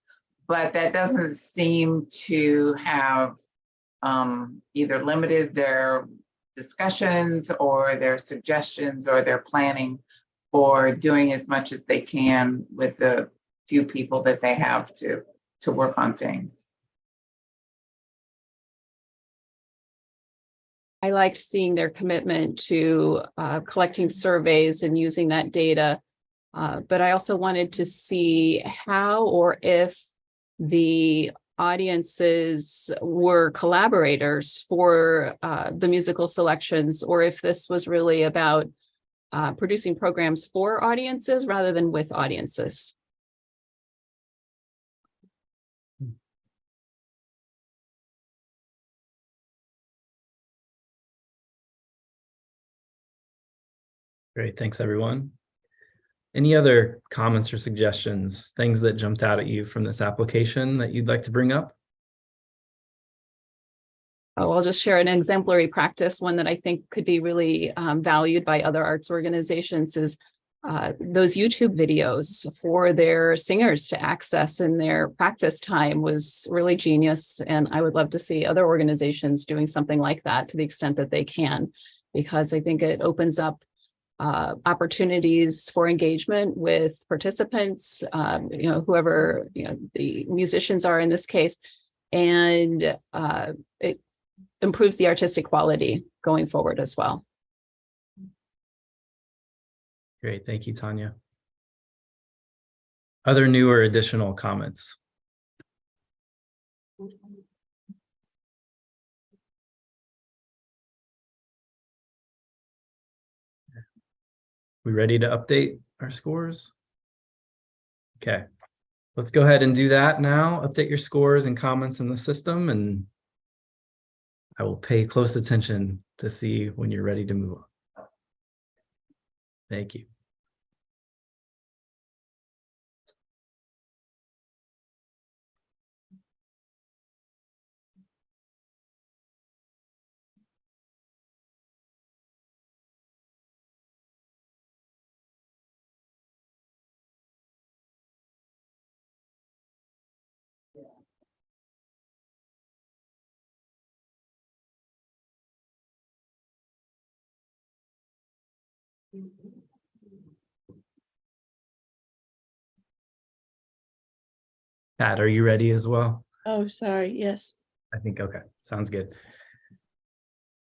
but that doesn't seem to have either limited their discussions or their suggestions or their planning for doing as much as they can with the few people that they have to work on things. I liked seeing their commitment to collecting surveys and using that data. But I also wanted to see how or if the audiences were collaborators for the musical selections, or if this was really about producing programs for audiences rather than with audiences. Great, thanks everyone. Any other comments or suggestions, things that jumped out at you from this application that you'd like to bring up? Oh, I'll just share an exemplary practice, one that I think could be really valued by other arts organizations, is those YouTube videos for their singers to access in their practice time was really genius. And I would love to see other organizations doing something like that to the extent that they can, because I think it opens up opportunities for engagement with participants, whoever the musicians are in this case, and it improves the artistic quality going forward as well. Great, thank you, Tanya. Other new or additional comments? We ready to update our scores? Okay, let's go ahead and do that now. Update your scores and comments in the system, and I will pay close attention to see when you're ready to move on. Thank you. Pat, are you ready as well? Oh, sorry. Yes. I think, okay, sounds good.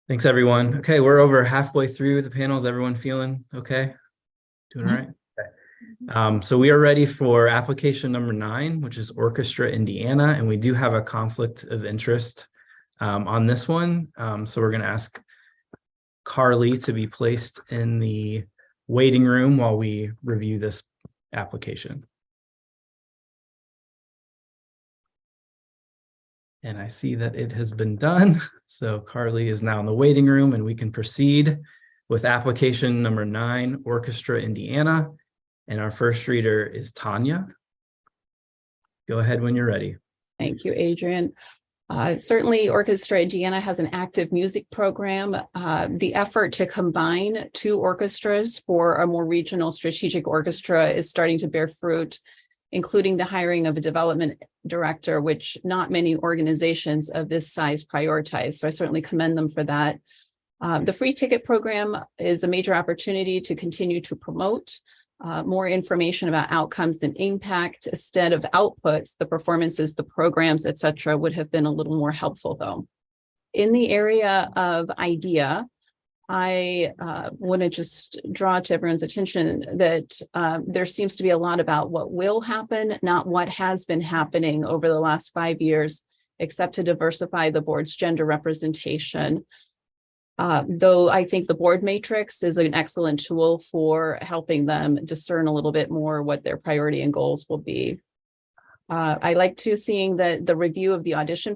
Thanks, everyone. Okay, we're over halfway through the panels. Everyone feeling okay? Doing all right? Okay. So we are ready for application number 9, which is Orchestra, Indiana, and we do have a conflict of interest on this one. So we're going to ask Carly to be placed in the waiting room while we review this application. And I see that it has been done. So Carly is now in the waiting room, and we can proceed with application number 9, Orchestra, Indiana. And our first reader is Tanya. Go ahead when you're ready. Thank you, Adrian. Certainly, Orchestra Indiana has an active music program. The effort to combine 2 orchestras for a more regional strategic orchestra is starting to bear fruit, including the hiring of a development director, which not many organizations of this size prioritize. So I certainly commend them for that. The free ticket program is a major opportunity to continue to promote more information about outcomes than impact instead of outputs. The performances, the programs, et cetera, would have been a little more helpful, though. In the area of IDEA, I want to just draw to everyone's attention that there seems to be a lot about what will happen, not what has been happening over the last 5 years, except to diversify the board's gender representation. Though I think the board matrix is an excellent tool for helping them discern a little bit more what their priority and goals will be. I like to seeing that the review of the audition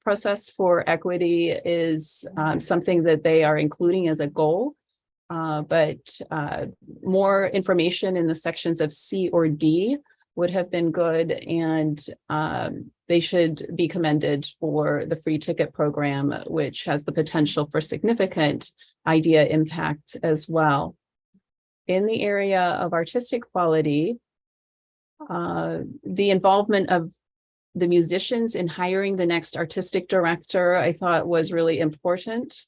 process for equity is something that they are including as a goal, but more information in the sections of C or D would have been good, and they should be commended for the free ticket program, which has the potential for significant IDEA impact as well. In the area of artistic quality, the involvement of the musicians in hiring the next artistic director, I thought was really important.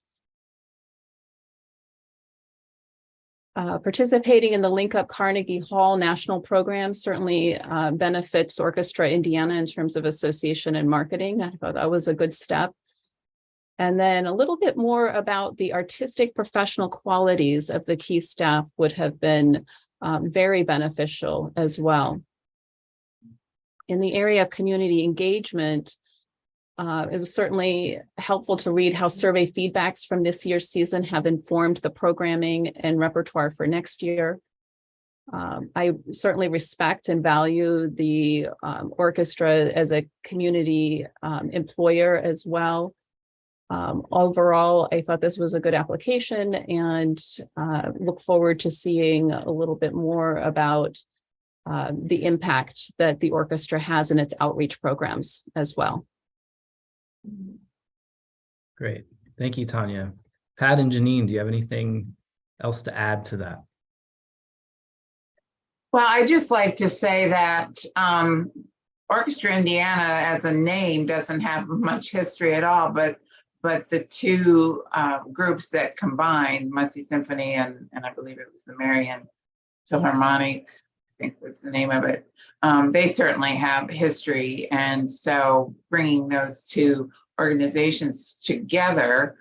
Participating in the Link Up Carnegie Hall national program certainly benefits Orchestra Indiana in terms of association and marketing. I thought that was a good step. And then a little bit more about the artistic professional qualities of the key staff would have been very beneficial as well. In the area of community engagement, it was certainly helpful to read how survey feedbacks from this year's season have informed the programming and repertoire for next year. I certainly respect and value the orchestra as a community employer as well. Overall, I thought this was a good application, and look forward to seeing a little bit more about the impact that the orchestra has in its outreach programs as well. Great. Thank you, Tanya. Pat and Janine, do you have anything else to add to that? Well, I just like to say that Orchestra Indiana as a name doesn't have much history at all, but the 2 groups that combined, Muncie Symphony and I believe it was the Marion Philharmonic, I think was the name of it, they certainly have history. And so bringing those 2 organizations together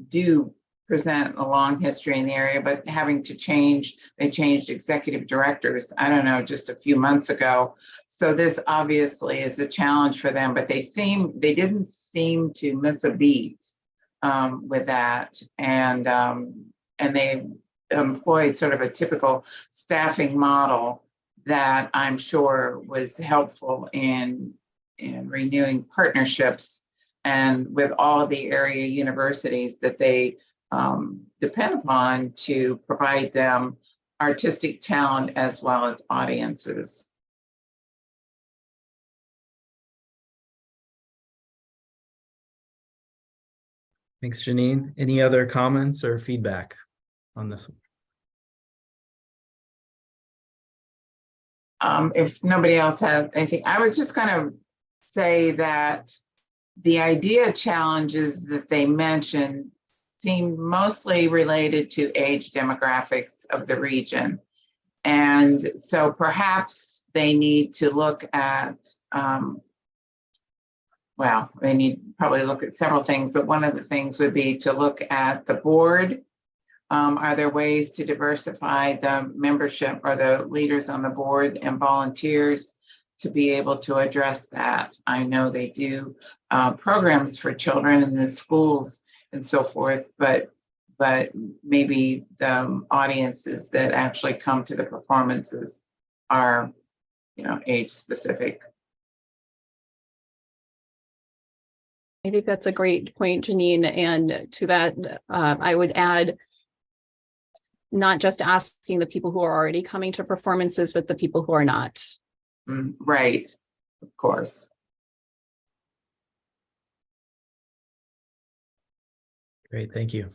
do present a long history in the area, but having to change, they changed executive directors, I don't know, just a few months ago. So this obviously is a challenge for them, but they didn't seem to miss a beat with that. And they employ sort of a typical staffing model that I'm sure was helpful in renewing partnerships and with all the area universities that they depend upon to provide them artistic talent as well as audiences. Thanks, Janine. Any other comments or feedback on this one? If nobody else has anything, I was just going to say that the idea challenges that they mentioned seem mostly related to age demographics of the region. And so perhaps they need to look at, well, they need probably look at several things, but one of the things would be to look at the board. Are there ways to diversify the membership or the leaders on the board and volunteers to be able to address that? I know they do programs for children in the schools and so forth, but maybe the audiences that actually come to the performances are, age specific. I think that's a great point, Janine. And to that, I would add, not just asking the people who are already coming to performances, but the people who are not. Right, of course. Great, thank you.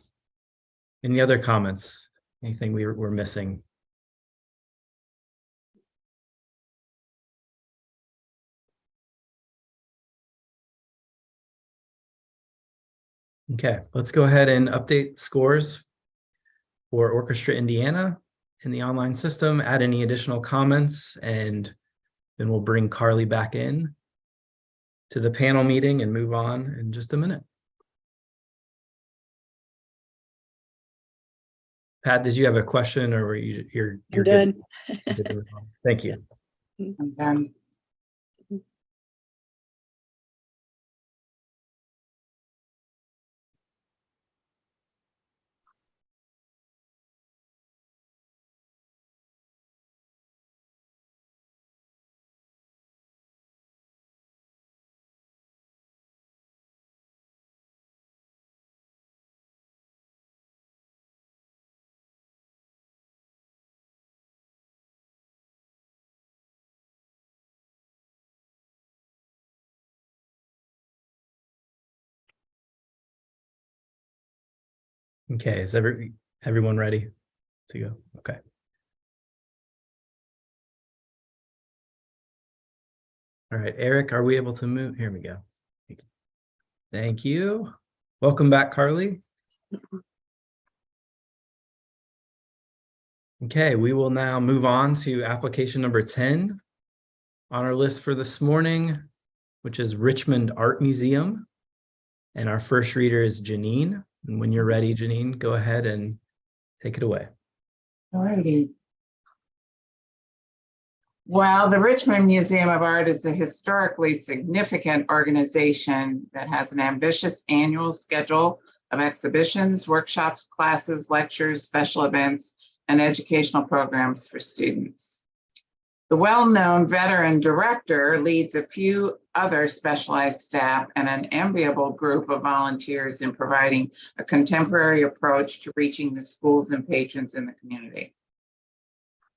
Any other comments? Anything we're missing? Okay, let's go ahead and update scores for Orchestra Indiana in the online system, add any additional comments, and then we'll bring Carly back in to the panel meeting and move on in just a minute. Pat, did you have a question, or were you're done. Good? Thank you. I'm done. Okay, is everyone ready to go? Okay. All right, Eric, are we able to move? Here we go. Thank you. Welcome back, Carly. Okay, we will now move on to application number 10 on our list for this morning, which is Richmond Art Museum. And our first reader is Janine. And when you're ready, Janine, go ahead and take it away. All righty. Well, the Richmond Museum of Art is a historically significant organization that has an ambitious annual schedule of exhibitions, workshops, classes, lectures, special events, and educational programs for students. The well-known veteran director leads a few other specialized staff and an enviable group of volunteers in providing a contemporary approach to reaching the schools and patrons in the community.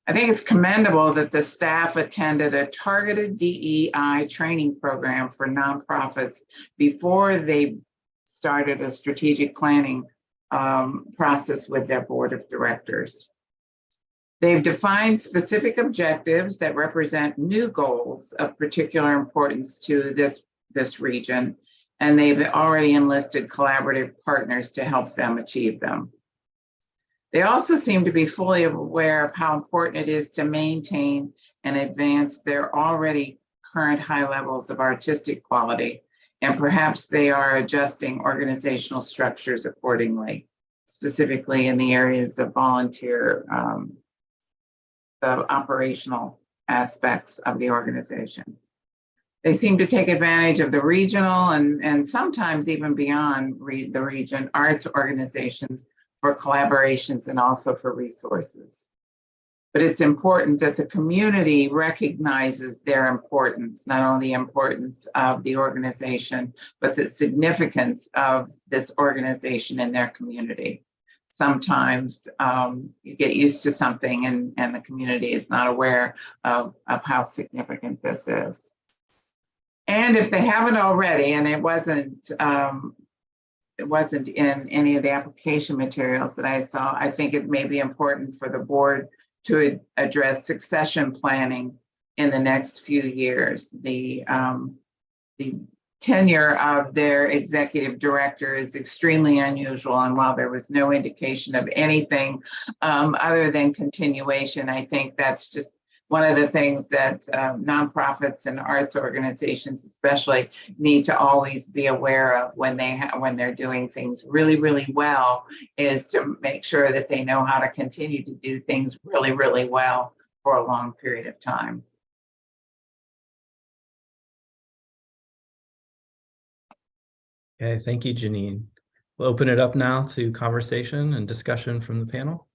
I think it's commendable that the staff attended a targeted DEI training program for nonprofits before they started a strategic planning process with their board of directors. They've defined specific objectives that represent new goals of particular importance to this region, and they've already enlisted collaborative partners to help them achieve them. They also seem to be fully aware of how important it is to maintain and advance their already current high levels of artistic quality, and perhaps they are adjusting organizational structures accordingly, specifically in the areas of volunteer, the operational aspects of the organization. They seem to take advantage of the regional and sometimes even beyond the region arts organizations for collaborations and also for resources. But it's important that the community recognizes their importance, not only the importance of the organization, but the significance of this organization in their community. Sometimes you get used to something and the community is not aware of how significant this is. And if they haven't already, and it wasn't in any of the application materials that I saw, I think it may be important for the board to address succession planning in the next few years. The tenure of their executive director is extremely unusual, and while there was no indication of anything other than continuation, I think that's just one of the things that nonprofits and arts organizations especially need to always be aware of when they're doing things really, really well, is to make sure that they know how to continue to do things really, really well for a long period of time. Okay, thank you, Janine. We'll open it up now to conversation and discussion from the panel.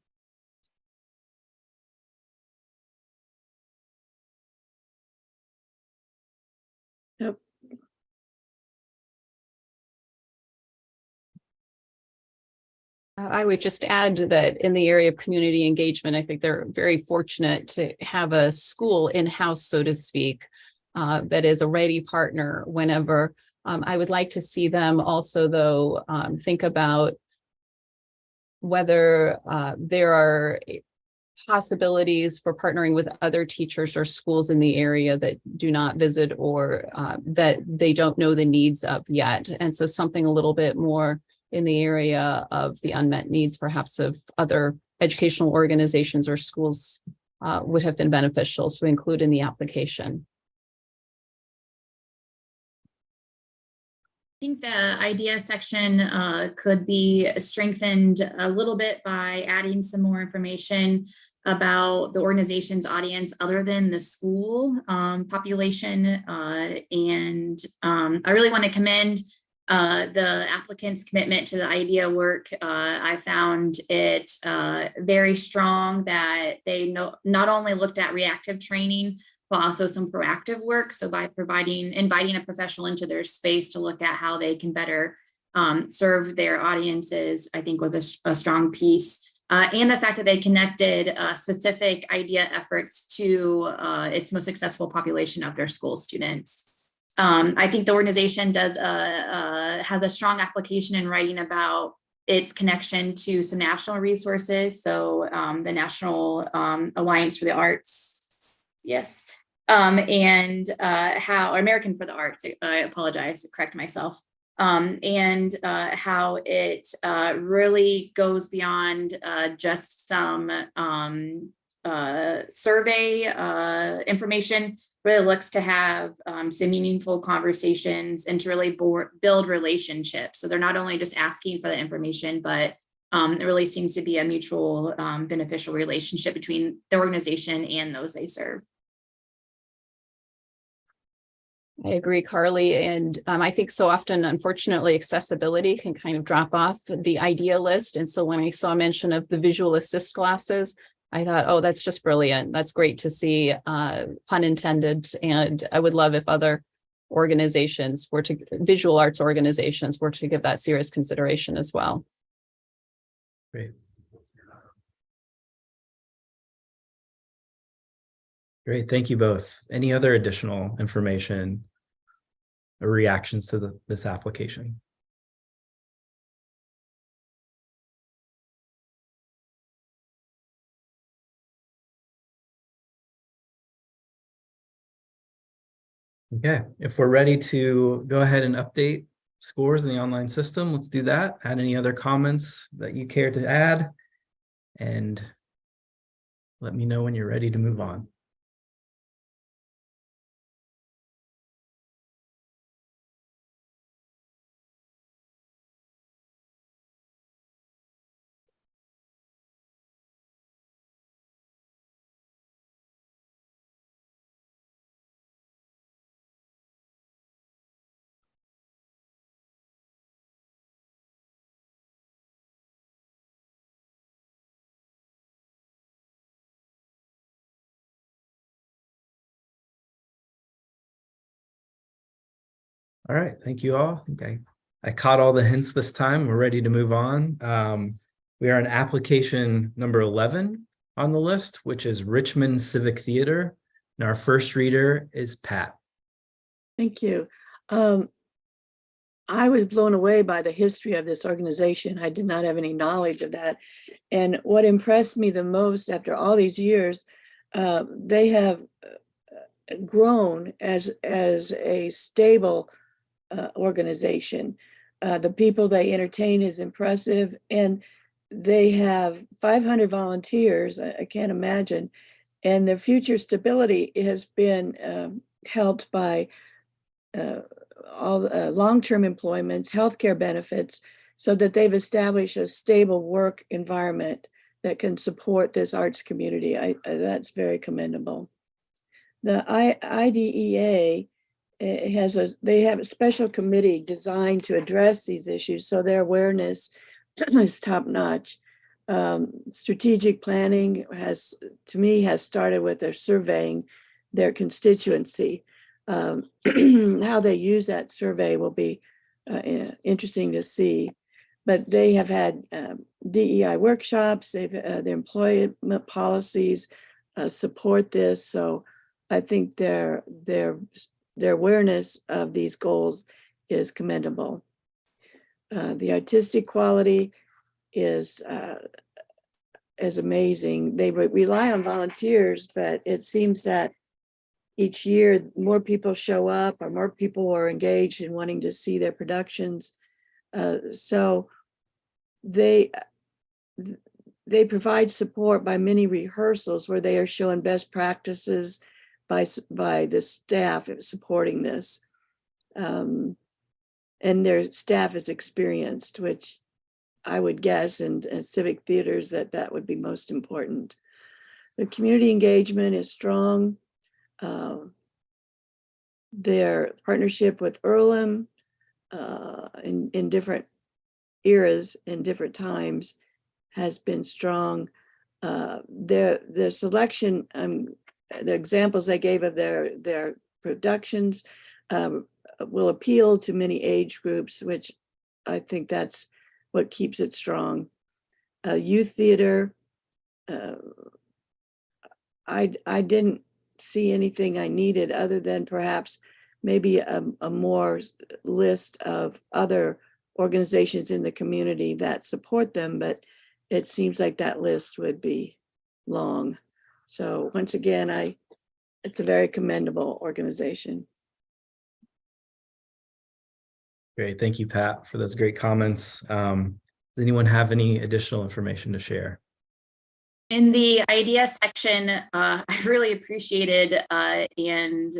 Yep. I would just add that in the area of community engagement, I think they're very fortunate to have a school in-house, so to speak, that is a ready partner whenever. I would like to see them also, though, think about whether there are possibilities for partnering with other teachers or schools in the area that do not visit or that they don't know the needs of yet. And so something a little bit more in the area of the unmet needs, perhaps of other educational organizations or schools would have been beneficial to include in the application. I think the idea section could be strengthened a little bit by adding some more information about the organization's audience other than the school population. And I really want to commend the applicant's commitment to the idea work. I found it very strong that they not only looked at reactive training, but also some proactive work. So by inviting a professional into their space to look at how they can better serve their audiences, I think was a strong piece. And the fact that they connected specific idea efforts to its most successful population of their school students. I think the organization has a strong application in writing about its connection to some national resources. So the National Alliance for the Arts, yes, and how American for the Arts, I apologize, correct myself, and how it really goes beyond just some survey information. Really looks to have some meaningful conversations and to really build relationships. So they're not only just asking for the information, but it really seems to be a mutual beneficial relationship between the organization and those they serve. I agree, Carly. And I think so often, unfortunately, accessibility can kind of drop off the idea list. And so when I saw mention of the visual assist classes, I thought, oh, that's just brilliant. That's great to see, pun intended. And I would love if other organizations visual arts organizations were to give that serious consideration as well. Great. Great, thank you both. Any other additional information or reactions to this application? Okay, if we're ready to go ahead and update scores in the online system, let's do that. Add any other comments that you care to add, and let me know when you're ready to move on. All right, thank you all. I think I caught all the hints this time. We're ready to move on. We are on application number 11 on the list, which is Richmond Civic Theater. And our first reader is Pat. Thank you. I was blown away by the history of this organization. I did not have any knowledge of that. And what impressed me the most after all these years, they have grown as a stable organization. The people they entertain is impressive, and they have 500 volunteers. I can't imagine. And their future stability has been helped by all long-term employments, healthcare benefits, so that they've established a stable work environment that can support this arts community. That's very commendable. The IDEA they have a special committee designed to address these issues, so their awareness is top-notch. Strategic planning has started with their surveying their constituency. How they use that survey will be interesting to see. But they have had DEI workshops. Their employment policies support this. So I think their awareness of these goals is commendable. The artistic quality is amazing. They rely on volunteers, but it seems that each year more people show up, or more people are engaged in wanting to see their productions. So they provide support by many rehearsals where they are showing best practices by the staff supporting this. And their staff is experienced, which I would guess in civic theaters that would be most important. The community engagement is strong. Their partnership with Earlham in different eras and different times has been strong. The selection, the examples they gave of their productions will appeal to many age groups, which I think that's what keeps it strong. Youth theater, I didn't see anything I needed other than perhaps maybe a more list of other organizations in the community that support them, but it seems like that list would be long. So once again, it's a very commendable organization. Great, thank you, Pat, for those great comments. Does anyone have any additional information to share? In the idea section, I really appreciated and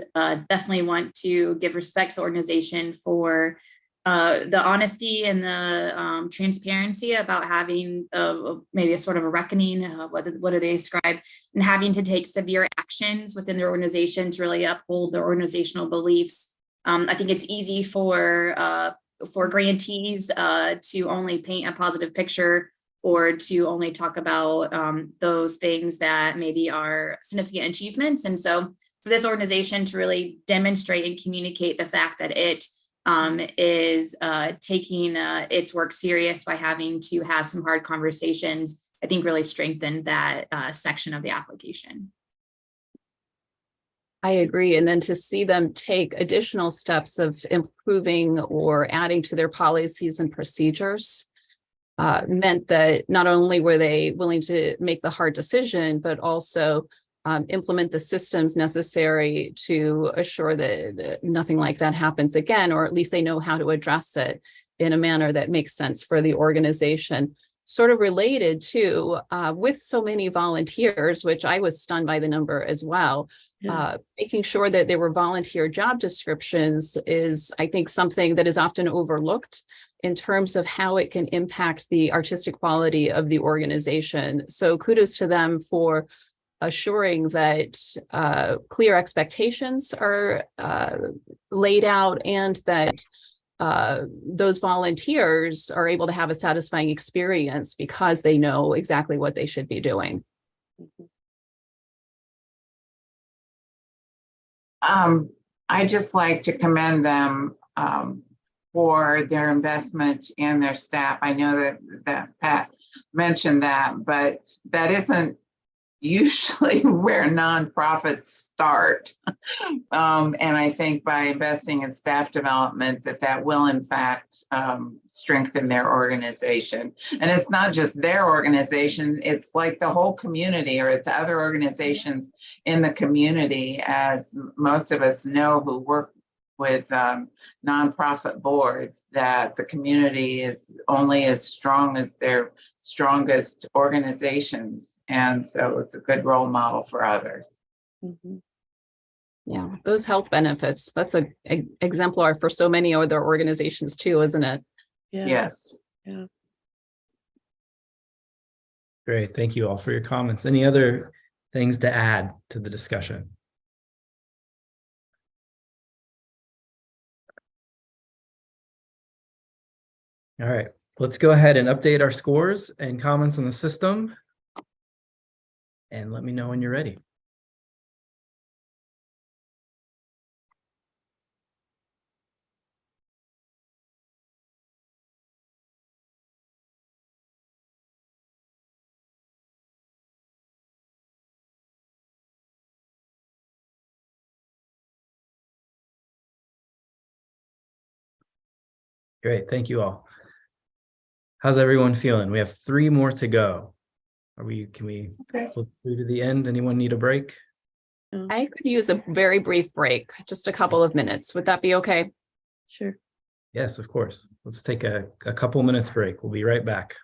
definitely want to give respect to the organization for the honesty and the transparency about having maybe a sort of a reckoning, what do they describe, and having to take severe actions within their organization to really uphold their organizational beliefs. I think it's easy for grantees to only paint a positive picture, or to only talk about those things that maybe are significant achievements. And so for this organization to really demonstrate and communicate the fact that it is taking its work serious by having to have some hard conversations, I think really strengthened that section of the application. I agree. And then to see them take additional steps of improving or adding to their policies and procedures meant that not only were they willing to make the hard decision, but also implement the systems necessary to assure that nothing like that happens again, or at least they know how to address it in a manner that makes sense for the organization. Sort of related to, with so many volunteers, which I was stunned by the number as well, making sure that there were volunteer job descriptions is, I think, something that is often overlooked in terms of how it can impact the artistic quality of the organization. So kudos to them for assuring that clear expectations are laid out, and that those volunteers are able to have a satisfying experience because they know exactly what they should be doing. I just like to commend them for their investment in their staff. I know that Pat mentioned that, but that isn't usually where nonprofits start. And I think by investing in staff development, that will in fact strengthen their organization. And it's not just their organization, it's like the whole community, or it's other organizations in the community, as most of us know who work with nonprofit boards, that the community is only as strong as their strongest organizations. And so it's a good role model for others. Mhm. Yeah, those health benefits, that's a exemplar for so many other organizations too, isn't it? Yeah. Yes. Great. Thank you all for your comments. Any other things to add to the discussion? All right, let's go ahead and update our scores and comments on the system. And let me know when you're ready. Great, thank you all. How's everyone feeling? We have 3 more to go. Can we look through to the end? Anyone need a break? I could use a very brief break, just a couple of minutes. Would that be okay? Sure. Yes, of course. Let's take a couple minutes break. We'll be right back.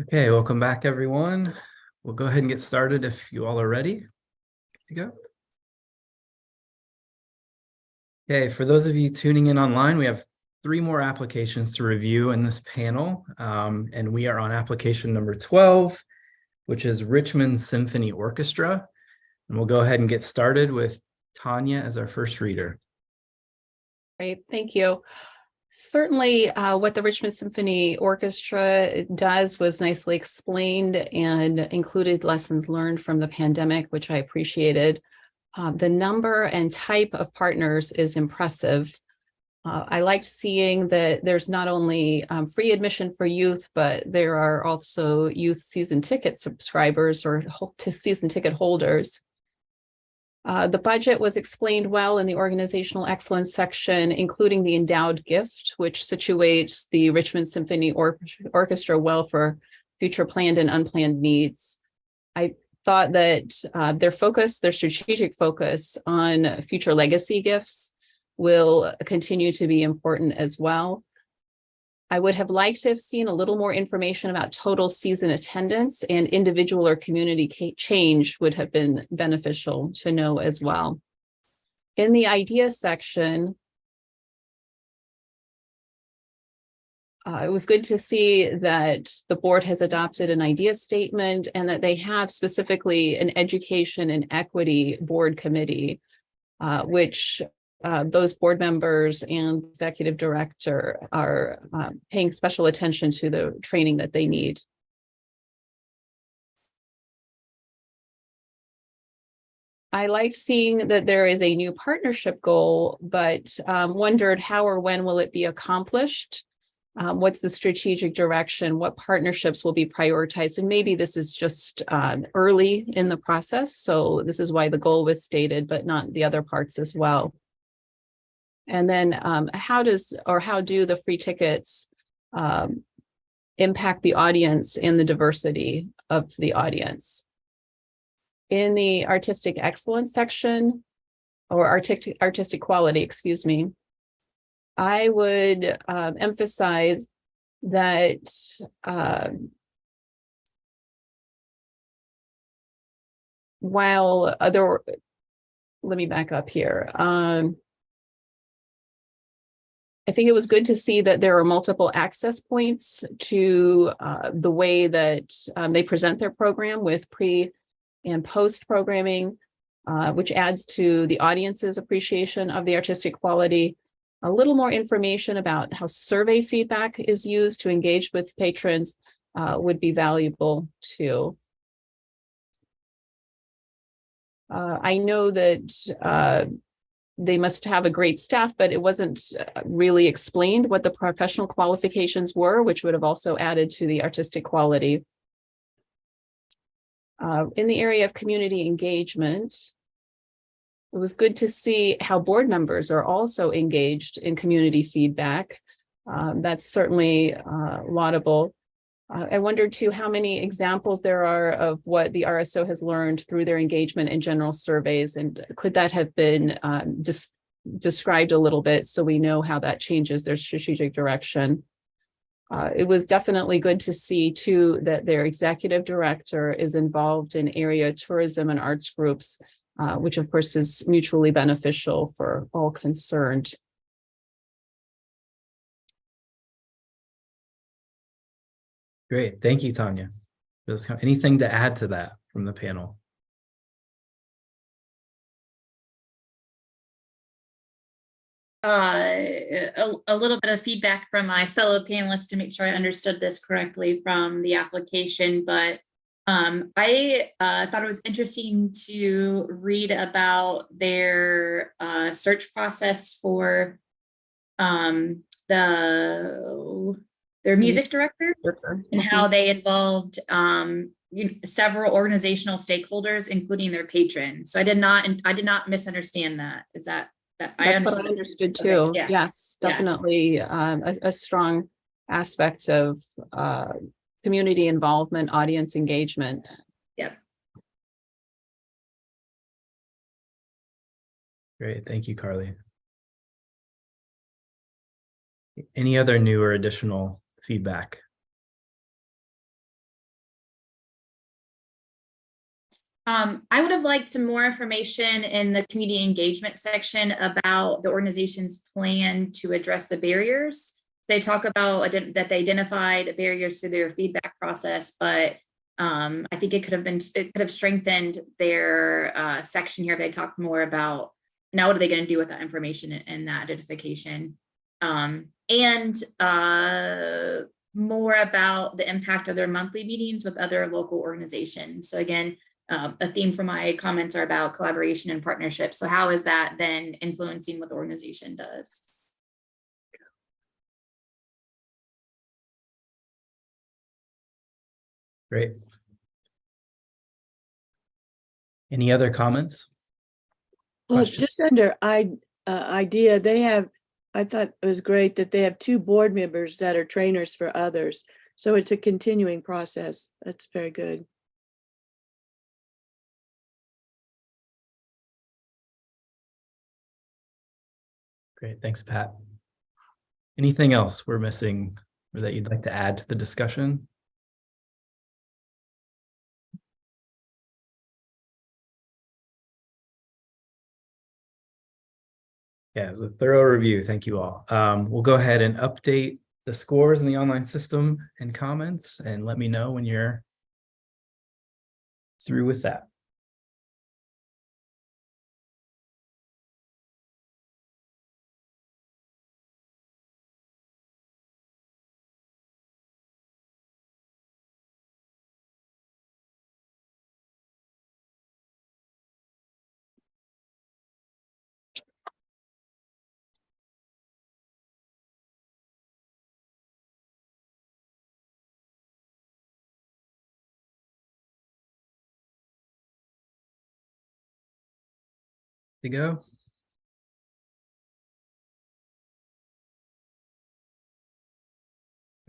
Okay, welcome back, everyone. We'll go ahead and get started if you all are ready. Good to go. Okay, for those of you tuning in online, we have 3 more applications to review in this panel, and we are on application number 12, which is Richmond Symphony Orchestra. And we'll go ahead and get started with Tanya as our first reader. Great, thank you. Certainly, what the Richmond Symphony Orchestra does was nicely explained and included lessons learned from the pandemic, which I appreciated. The number and type of partners is impressive. I liked seeing that there's not only free admission for youth, but there are also youth season ticket subscribers or season ticket holders. The budget was explained well in the organizational excellence section, including the endowed gift, which situates the Richmond Symphony Orchestra well for future planned and unplanned needs. I thought that their strategic focus on future legacy gifts will continue to be important as well. I would have liked to have seen a little more information about total season attendance, and individual or community change would have been beneficial to know as well. In the idea section, it was good to see that the board has adopted an idea statement and that they have specifically an education and equity board committee, which those board members and executive director are paying special attention to the training that they need. I liked seeing that there is a new partnership goal, but wondered how or when will it be accomplished? What's the strategic direction? What partnerships will be prioritized? And maybe this is just early in the process, so this is why the goal was stated, but not the other parts as well. And then how do the free tickets impact the audience and the diversity of the audience? In the artistic excellence section, or artistic quality, excuse me, I would emphasize that while let me back up here. I think it was good to see that there are multiple access points to the way that they present their program with pre and post programming, which adds to the audience's appreciation of the artistic quality. A little more information about how survey feedback is used to engage with patrons would be valuable too. I know that they must have a great staff, but it wasn't really explained what the professional qualifications were, which would have also added to the artistic quality. In the area of community engagement, it was good to see how board members are also engaged in community feedback. That's certainly laudable. I wondered too how many examples there are of what the RSO has learned through their engagement in general surveys, and could that have been described a little bit so we know how that changes their strategic direction. It was definitely good to see too that their executive director is involved in area tourism and arts groups, which of course is mutually beneficial for all concerned. Great. Thank you, Tanya. Anything to add to that from the panel? A little bit of feedback from my fellow panelists to make sure I understood this correctly from the application, but I thought it was interesting to read about their search process for their music director and how they involved several organizational stakeholders, including their patrons. So I did not misunderstand that. Is that I That's what I understood too. Okay, yeah. Yes, definitely a strong aspect of community involvement, audience engagement. Yep. Great. Thank you, Carly. Any other new or additional feedback? I would have liked some more information in the community engagement section about the organization's plan to address the barriers. They talk about that they identified barriers through their feedback process, but I think it could have strengthened their section here. They talked more about now what are they going to do with that information and that identification. And and more about the impact of their monthly meetings with other local organizations. So again, a theme for my comments are about collaboration and partnership. So how is that then influencing what the organization does? Great. Any other comments? Well, Questions? just under idea, I thought it was great that they have 2 board members that are trainers for others. So it's a continuing process. That's very good. Great, thanks, Pat. Anything else we're missing or that you'd like to add to the discussion? Yeah, it was a thorough review. Thank you all. We'll go ahead and update the scores in the online system and comments, and let me know when you're through with that. To go.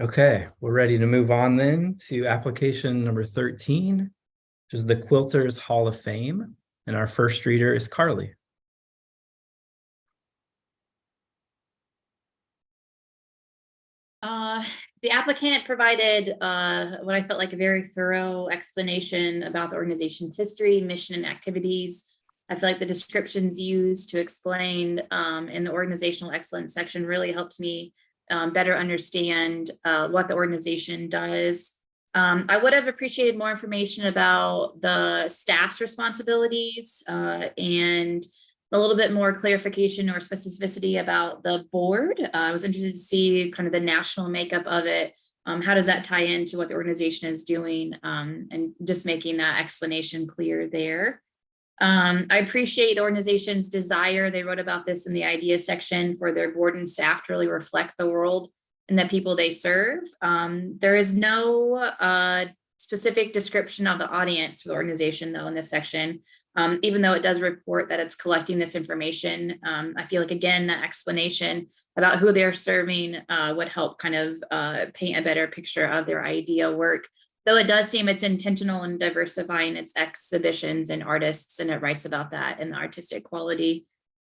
Okay, we're ready to move on then to application number 13, which is the Quilters Hall of Fame. And our first reader is Carly. The applicant provided what I felt like a very thorough explanation about the organization's history, mission, and activities. I feel like the descriptions used to explain in the organizational excellence section really helped me better understand what the organization does. I would have appreciated more information about the staff's responsibilities and a little bit more clarification or specificity about the board. I was interested to see kind of the national makeup of it. How does that tie into what the organization is doing, and just making that explanation clear there. I appreciate the organization's desire. They wrote about this in the idea section for their board and staff to really reflect the world and the people they serve. There is no specific description of the audience for the organization, though, in this section. Even though it does report that it's collecting this information, I feel like, again, that explanation about who they're serving would help kind of paint a better picture of their idea work. Though it does seem it's intentional in diversifying its exhibitions and artists, and it writes about that in the artistic quality.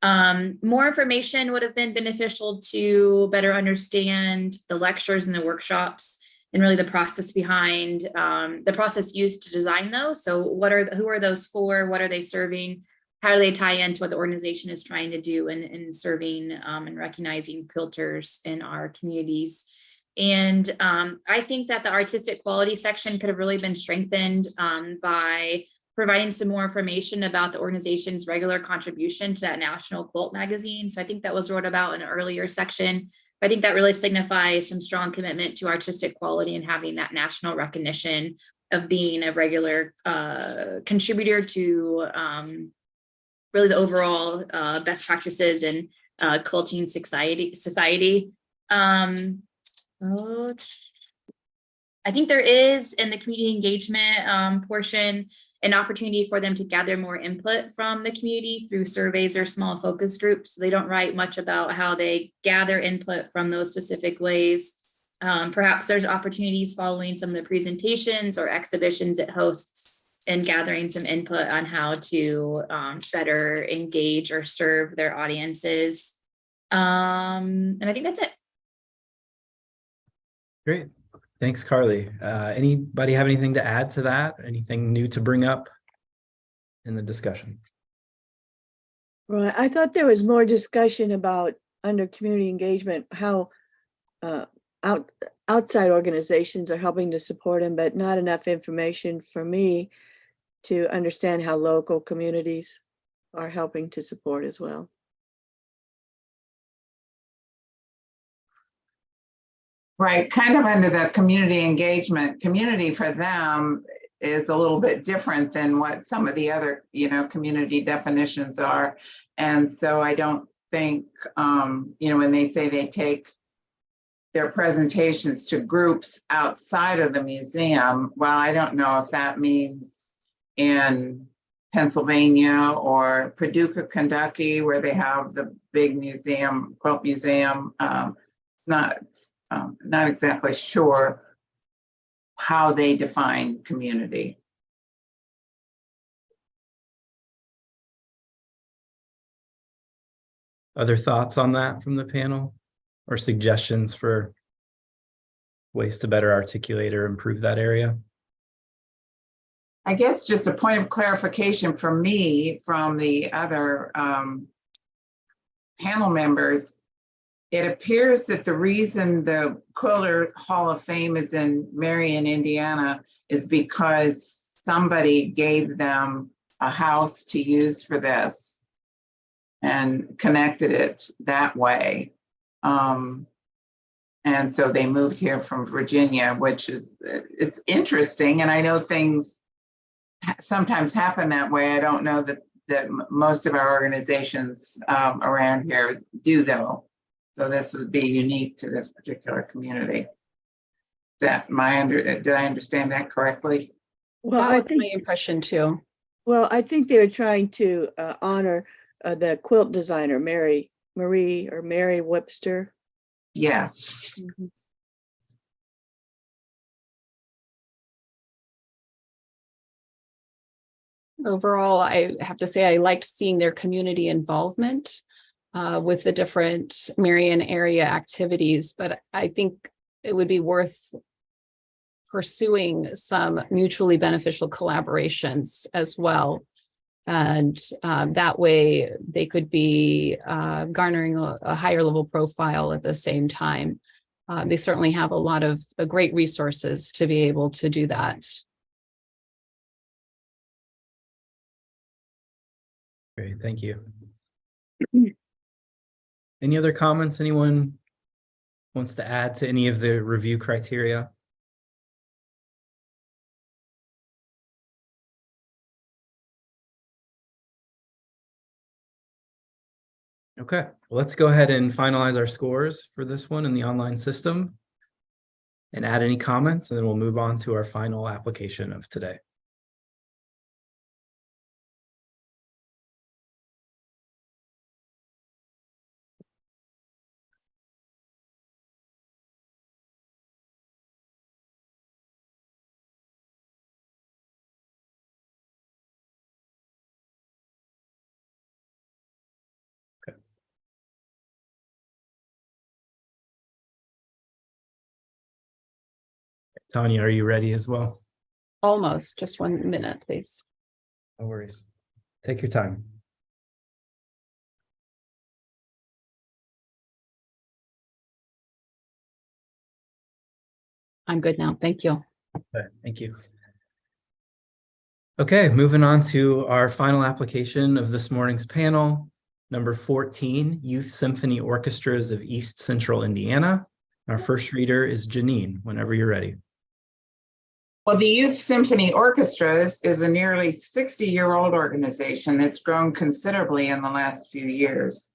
More information would have been beneficial to better understand the lectures and the workshops, and really the process behind the process used to design those. So who are those for? What are they serving? How do they tie into what the organization is trying to do in serving and recognizing quilters in our communities? And I think that the artistic quality section could have really been strengthened by providing some more information about the organization's regular contribution to that national quilt magazine. So I think that was wrote about in an earlier section. I think that really signifies some strong commitment to artistic quality and having that national recognition of being a regular contributor to really the overall best practices in quilting society. I think there is, in the community engagement portion, an opportunity for them to gather more input from the community through surveys or small focus groups. They don't write much about how they gather input from those specific ways. Perhaps there's opportunities following some of the presentations or exhibitions it hosts and gathering some input on how to better engage or serve their audiences. And I think that's it. Great. Thanks, Carly. Anybody have anything to add to that? Anything new to bring up in the discussion? Right. I thought there was more discussion about, under community engagement, how outside organizations are helping to support them, but not enough information for me to understand how local communities are helping to support as well. Right, kind of under the community engagement. Community for them is a little bit different than what some of the other, community definitions are. And so I don't think, when they say they take their presentations to groups outside of the museum, well, I don't know if that means in Pennsylvania or Paducah, Kentucky, where they have the big museum, quilt museum. Not exactly sure how they define community. Other thoughts on that from the panel or suggestions for ways to better articulate or improve that area? I guess just a point of clarification for me from the other panel members. It appears that the reason the Quilter Hall of Fame is in Marion, Indiana, is because somebody gave them a house to use for this and connected it that way. And so they moved here from Virginia, which is, it's interesting. And I know things sometimes happen that way. I don't know that most of our organizations around here do, though. So this would be unique to this particular community. Is that did I understand that correctly? Well, That I was think, my impression too. well, I think they're trying to honor the quilt designer, Mary Webster. Yes. Overall, I have to say I liked seeing their community involvement with the different Marion area activities, but I think it would be worth pursuing some mutually beneficial collaborations as well. And that way they could be garnering a higher level profile at the same time. They certainly have a lot of great resources to be able to do that. Great, thank you. Any other comments anyone wants to add to any of the review criteria? Okay, well, let's go ahead and finalize our scores for this one in the online system and add any comments, and then we'll move on to our final application of today. Tanya, are you ready as well? Almost, just 1 minute, please. No worries. Take your time. I'm good now. Thank you. Okay, thank you. Okay, moving on to our final application of this morning's panel, number 14, Youth Symphony Orchestras of East Central Indiana. Our first reader is Janine, whenever you're ready. Well, the Youth Symphony Orchestras is a nearly 60-year-old organization that's grown considerably in the last few years.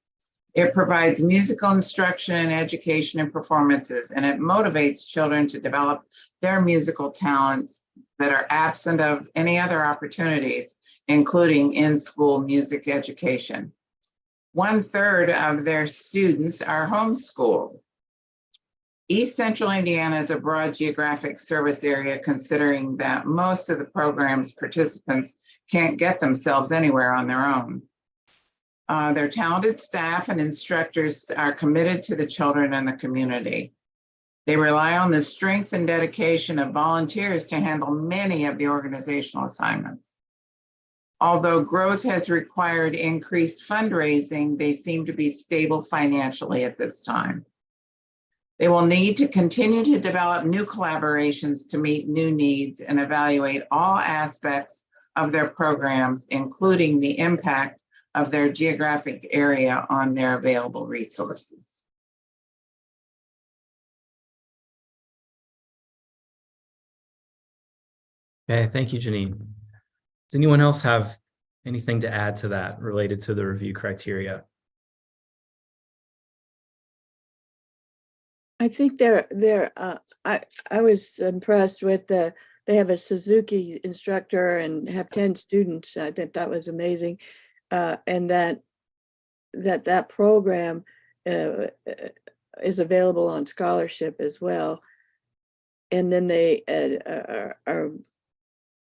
It provides musical instruction, education, and performances, and it motivates children to develop their musical talents that are absent of any other opportunities, including in-school music education. 1/3 of their students are homeschooled. East Central Indiana is a broad geographic service area, considering that most of the program's participants can't get themselves anywhere on their own. Their talented staff and instructors are committed to the children and the community. They rely on the strength and dedication of volunteers to handle many of the organizational assignments. Although growth has required increased fundraising, they seem to be stable financially at this time. They will need to continue to develop new collaborations to meet new needs and evaluate all aspects of their programs, including the impact of their geographic area on their available resources. Okay, thank you, Janine. Does anyone else have anything to add to that related to the review criteria? I think I was impressed with they have a Suzuki instructor and have 10 students. I think that was amazing. And that program is available on scholarship as well. And then they are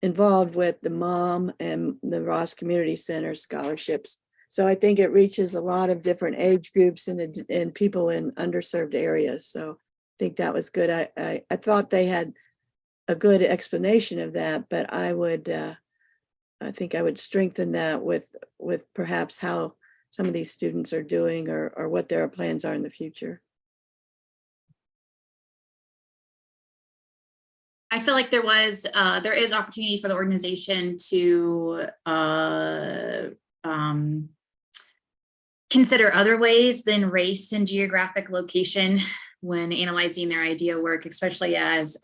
involved with the MOM and the Ross Community Center scholarships. So I think it reaches a lot of different age groups and people in underserved areas. So I think that was good. I thought they had a good explanation of that, but I think I would strengthen that with perhaps how some of these students are doing or what their plans are in the future. I feel like there is opportunity for the organization to consider other ways than race and geographic location when analyzing their idea work, especially as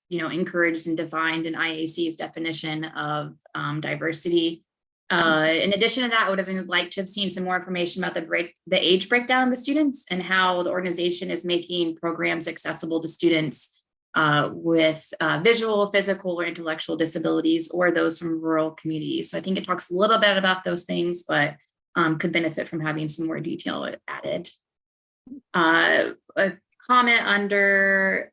encouraged and defined in IAC's definition of diversity. In addition to that, I would have liked to have seen some more information about the age breakdown of the students and how the organization is making programs accessible to students with visual, physical, or intellectual disabilities, or those from rural communities. So I think it talks a little bit about those things, but could benefit from having some more detail added. A comment under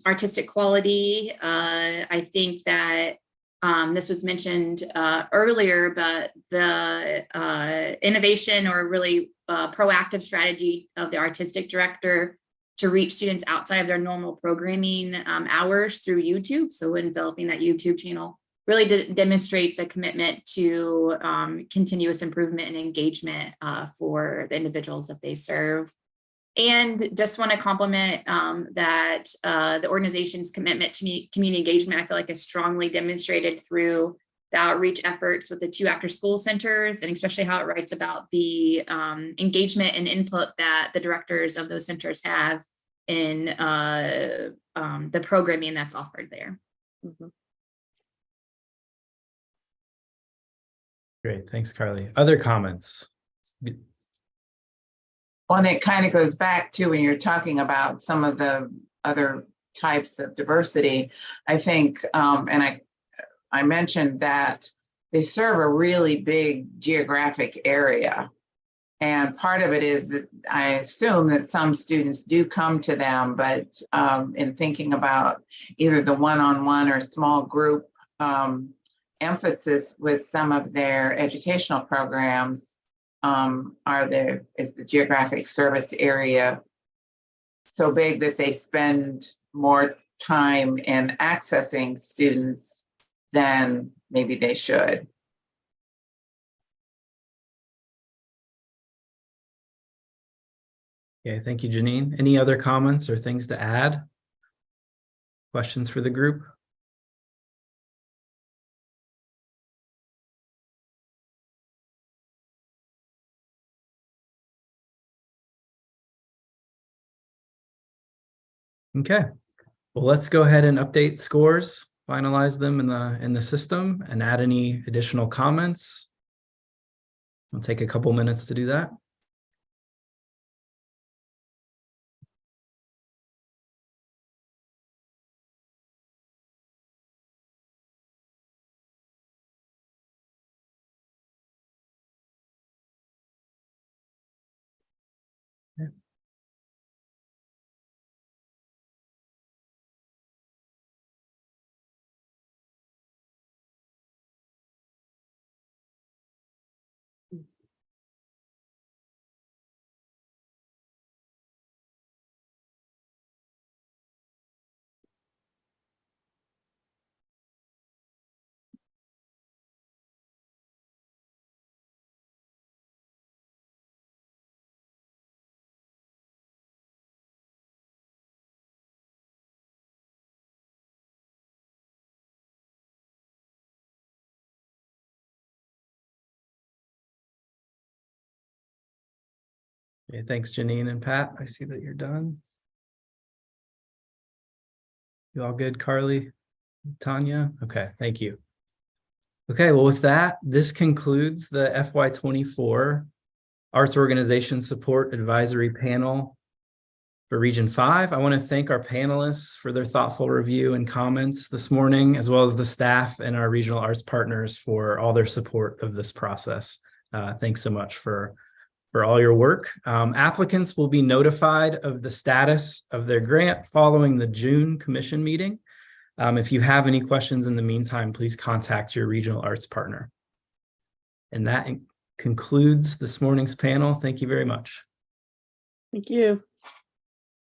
artistic quality. I think that this was mentioned earlier, but the innovation or really proactive strategy of the artistic director to reach students outside of their normal programming hours through YouTube. So in developing that YouTube channel really demonstrates a commitment to continuous improvement and engagement for the individuals that they serve. And just want to compliment that the organization's commitment to community engagement, I feel like is strongly demonstrated through the outreach efforts with the 2 after-school centers, and especially how it writes about the engagement and input that the directors of those centers have in the programming that's offered there. Mm-hmm. Great, thanks, Carly. Other comments? Well, and it kind of goes back to when you're talking about some of the other types of diversity. I think, and I mentioned that they serve a really big geographic area. And part of it is that I assume that some students do come to them, but in thinking about either the one-on-one or small group emphasis with some of their educational programs, is the geographic service area so big that they spend more time in accessing students than maybe they should. Okay, thank you, Janine. Any other comments or things to add? Questions for the group? Okay, well, let's go ahead and update scores, finalize them in the system, and add any additional comments. We'll take a couple minutes to do that. Okay. Okay, thanks, Janine and Pat. I see that you're done. You all good, Carly? Tanya? Okay, thank you. Okay, well, with that, this concludes the FY24 Arts Organization Support Advisory Panel for Region 5. I want to thank our panelists for their thoughtful review and comments this morning, as well as the staff and our regional arts partners for all their support of this process. Thanks so much for all your work. Applicants will be notified of the status of their grant following the June commission meeting. If you have any questions in the meantime, please contact your regional arts partner. And that concludes this morning's panel. Thank you very much. Thank you.